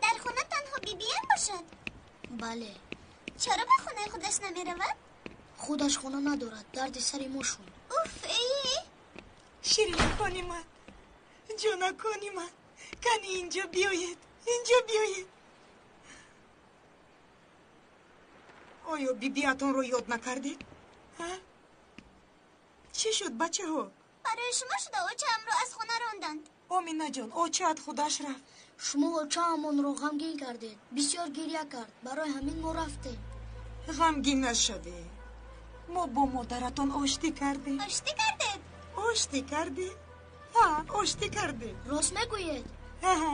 در خونه تنها بیبی هم باشد؟ بله. چرا به خونه خودش نمی رود؟ خودش خونه ندارد، درد سری ما شد. اوف ای شیرین کنی من، جانا کنی من، کنی اینجا بیاید، اینجا بیاید. آیا بیبیاتون رو یاد نکردید؟ چی شد بچه ها؟ برای شما شده اوچه هم رو از خونه راندند. آمینا جان، اوچه‌ات خودش رفت. شما اوچه همون رو غمگین کردید، بسیار گریه کرد، برای همین ما رفتیم. غمگین نشده، ما با مادرتون آشتی کردیم. آشتی کردید؟ آشتی کردیم؟ ها، آشتی کردیم. راست میگوید؟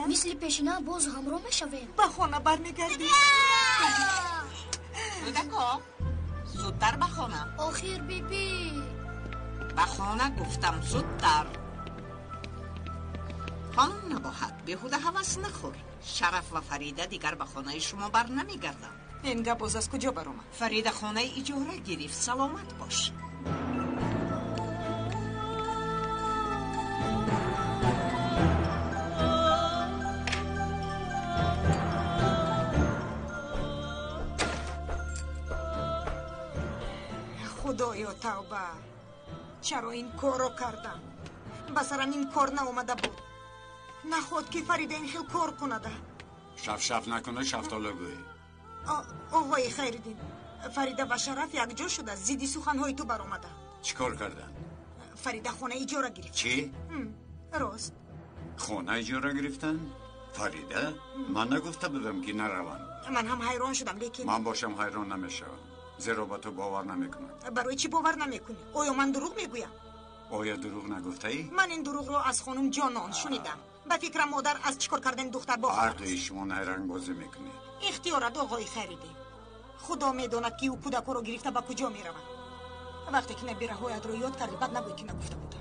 مثل پیشینه باز همراه میشویم. به خانه برمیگردیم. کودکا زودتر به خانه. آخر بیبی به خانه گفتم زودتر. خانم نباهد بیهوده هوس نخور. شرف و فریده دیگر به خانه شما بر نمیگردم. این گباز از کجا برام؟ فریده خانه اجاره گرفت، سلامت باش. خدایا توبه، چرا این کار رو کردم؟ بسرم این کار ناومده بود. نخواد که فریده این خیل کار کنده. شف نکنه شفتاله گوی. آقای خیردین، فریده و شرف یک جا شده، زیدی سخنهای تو بر آمده. چیکار کردن؟ فریده خونه اجاره گرفت. چی؟ راست. خونه اجاره گرفتن؟ فریده؟ من نگفته بودم که نروان. من هم حیران شدم، لیکن من باشم حیران نمیشم، زیرا با تو باور نمیکنم. برای چی باور نمیکنی؟ آیا من دروغ میگویم؟ آیا دروغ نگفته ای؟ من این دروغ رو از خانم جانان شنیدم. به فکرم مادر از چیکار کردن دختر با عقل شما نیرنگ بازی میکنی. اختیارات آقای خریده. خدا میداند که او کودک رو گرفته به کجا میرود. وقتی که نبیره هایت رو یاد کردی بعد نگوی که نگفته بوده.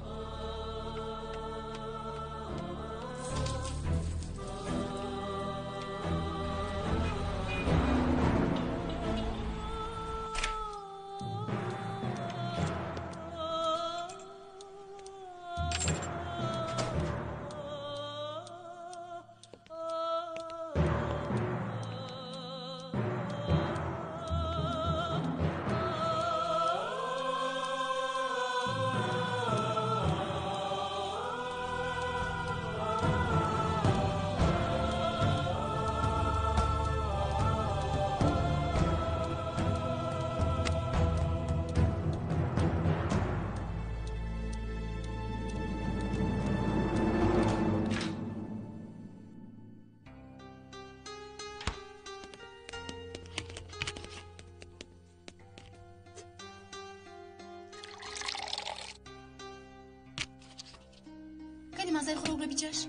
مزه خروگ رو بیچش.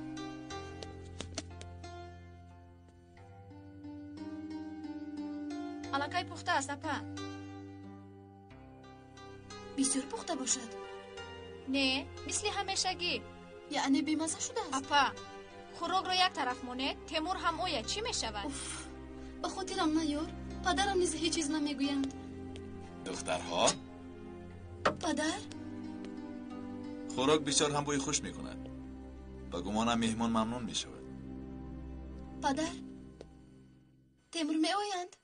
الان کی پخته است اپا؟ بسیار پخته باشد. نه مثل همیشگی. یعنی بیمزه شده است. اپا خروگ رو یک طرف مونه، تیمور هم اویه چی می شود؟ به خاطرم نیار، پدرم نیز هیچ چیز نمیگویند. دخترها؟ پدر؟ خوراک بسیار هم بوی خوش میکند. با گمانم مهمان ممنون میشود. پدر؟ تیمور می آیند؟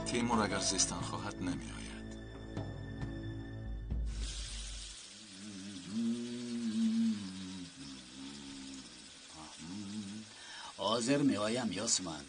تیمور اگر زیستن خواهد نمی آید. حاضر می آیم یاسمن.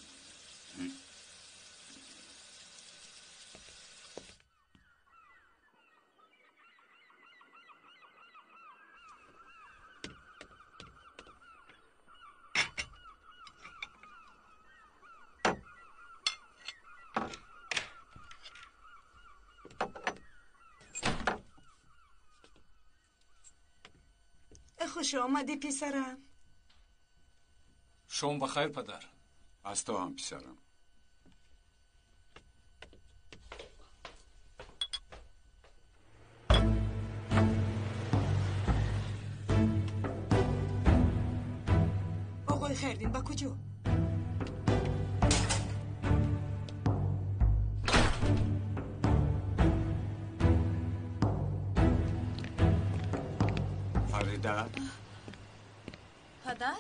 خوش آمدی پسرم. شام بخیر پدر. از تو هم پسرم. آقای خیردین با کجا؟ فریده، پدر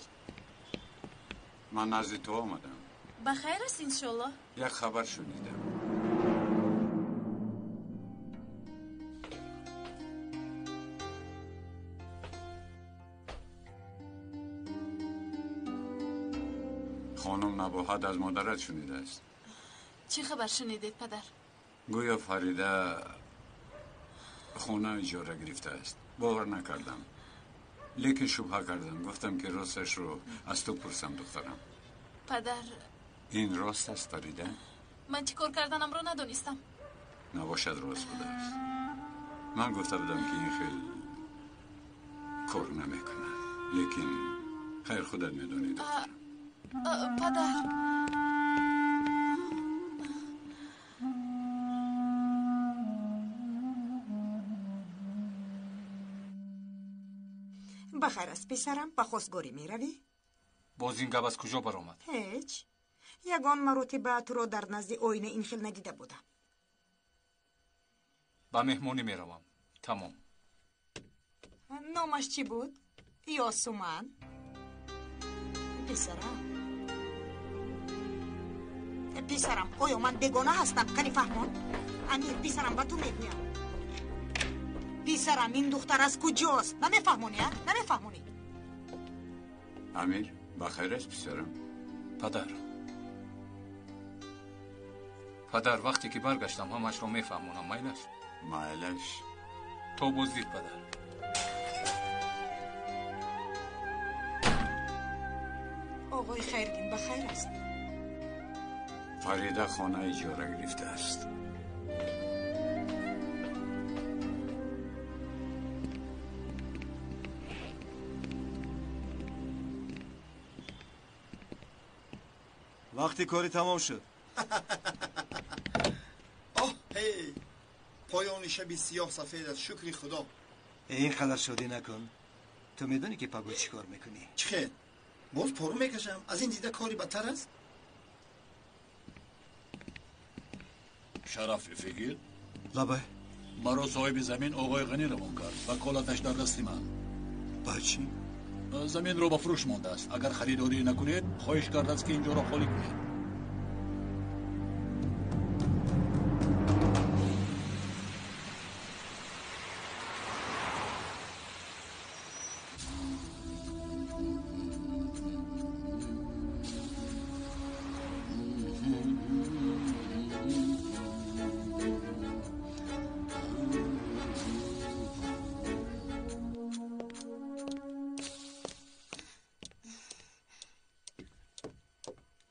من نزد تو آمدم. بخیر است انشالله. یک خبر شنیدم. خانم نباهت از مادرت شنیده است. چی خبر شنیدید پدر؟ گویا فریده خانه اجاره گرفته است. باور نکردم، لیکن شبهه کردم. گفتم که راستش رو از تو پرسم دخترم. پدر این راست است فریده؟ من چی کار کردنم رو ندونستم. نباشد راست بوده است. من گفته بودم که این خیلی کار نمیکنه، لیکن خیر خودت میدونی دخترم. پدر بخیر است پسرم. با خواستگاری می روی؟ باز این گپ از کجا برآمد؟ هیچ. یگان مرتبه تو را در نزد آینه این خیل ندیده بودم. با مهمونی می روم. تمام. نامش چی بود؟ یاسومن؟ پسرم آیا من بگونه هستم؟ کنی فهمون؟ امیر پسرم با تو میگویم. پسرم این دختر از کجاست؟ نمیفهمونی ها؟ نمیفهمونی؟ امیر بخیر است پسرم؟ پدر وقتی که برگشتم همش رو میفهمونم. میلش تو بزدید پدر. آقای خیردین بخیر است. فریده خانه اجاره گرفته است. وقتی کاری تمام شد. آه هی پایان شبی سیاه سفید از شکر خدا. این قدر شادی نکن. تو میدونی که پگو چی کار میکنی؟ چی خیر؟ باز پارو میکشم. از این دیده کاری بدتر است. شرف فکر لبه مرا صاحب زمین آقای غنی روان کرد و کالاتش در دست من. با چی؟ زمین رو به فروش مانده است. اگر خریداری نکنید خواهش کرده است که اینجا را خالی کنید.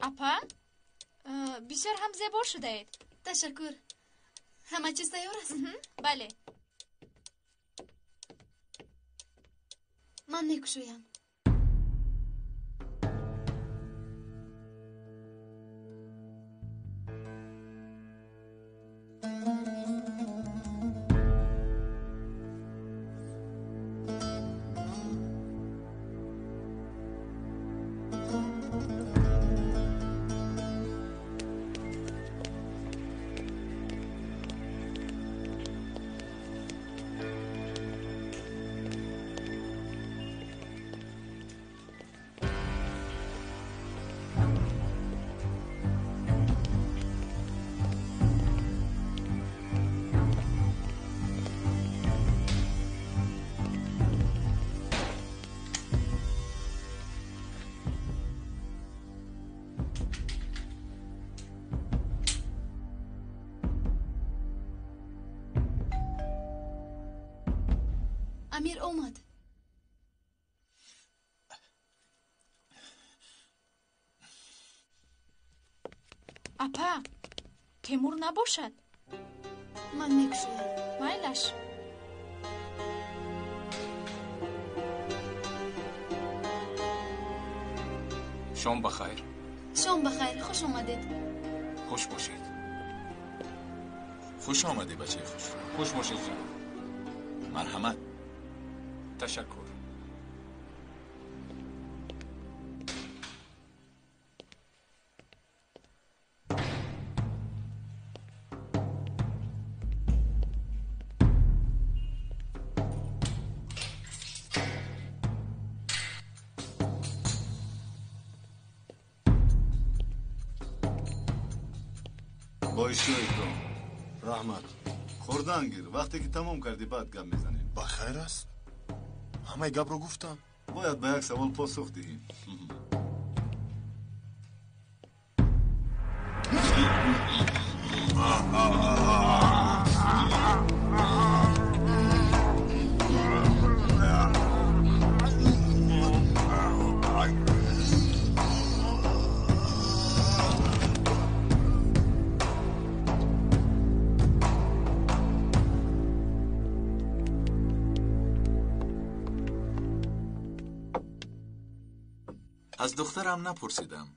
اپا بسیار هم زیبا شده اید. تشکر. همه چیز تیار است؟ بله. من میکشویم. امیر اومد. اپا تیمور نباشد. من میکشویم. میلش. شام بخیر. شام بخیر. خوش آمدید. خوش باشید. خوش آمدی بچه خوش. خوش باشید جان. مرحمت. تشکر. با اکرام رحمت خوردن گیر. وقتی که تمام کردی بعد گپ میزنیم. بخیر است؟ همه گپ رو گفتم. باید به یک سوال پاسخ دهیم. از دخترم نپرسیدم.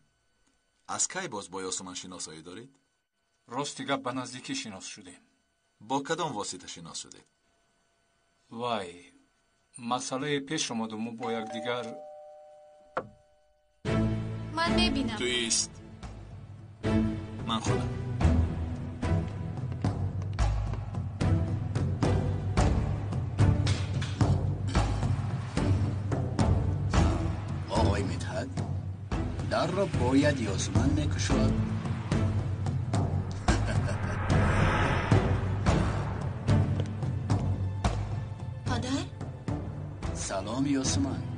از کی باز با یاسمن شناسایی دارید؟ راستی گپ به نزدیکی شناس شدیم. با کدام واسطه شناس شدید؟ وای، مسئله پیش آمد و ما با یکدیگر. من میبینم. تو ایست. من خودم. آقای مدحت در را باید یاسمن میکشد. پدر؟ سلام یاسمن.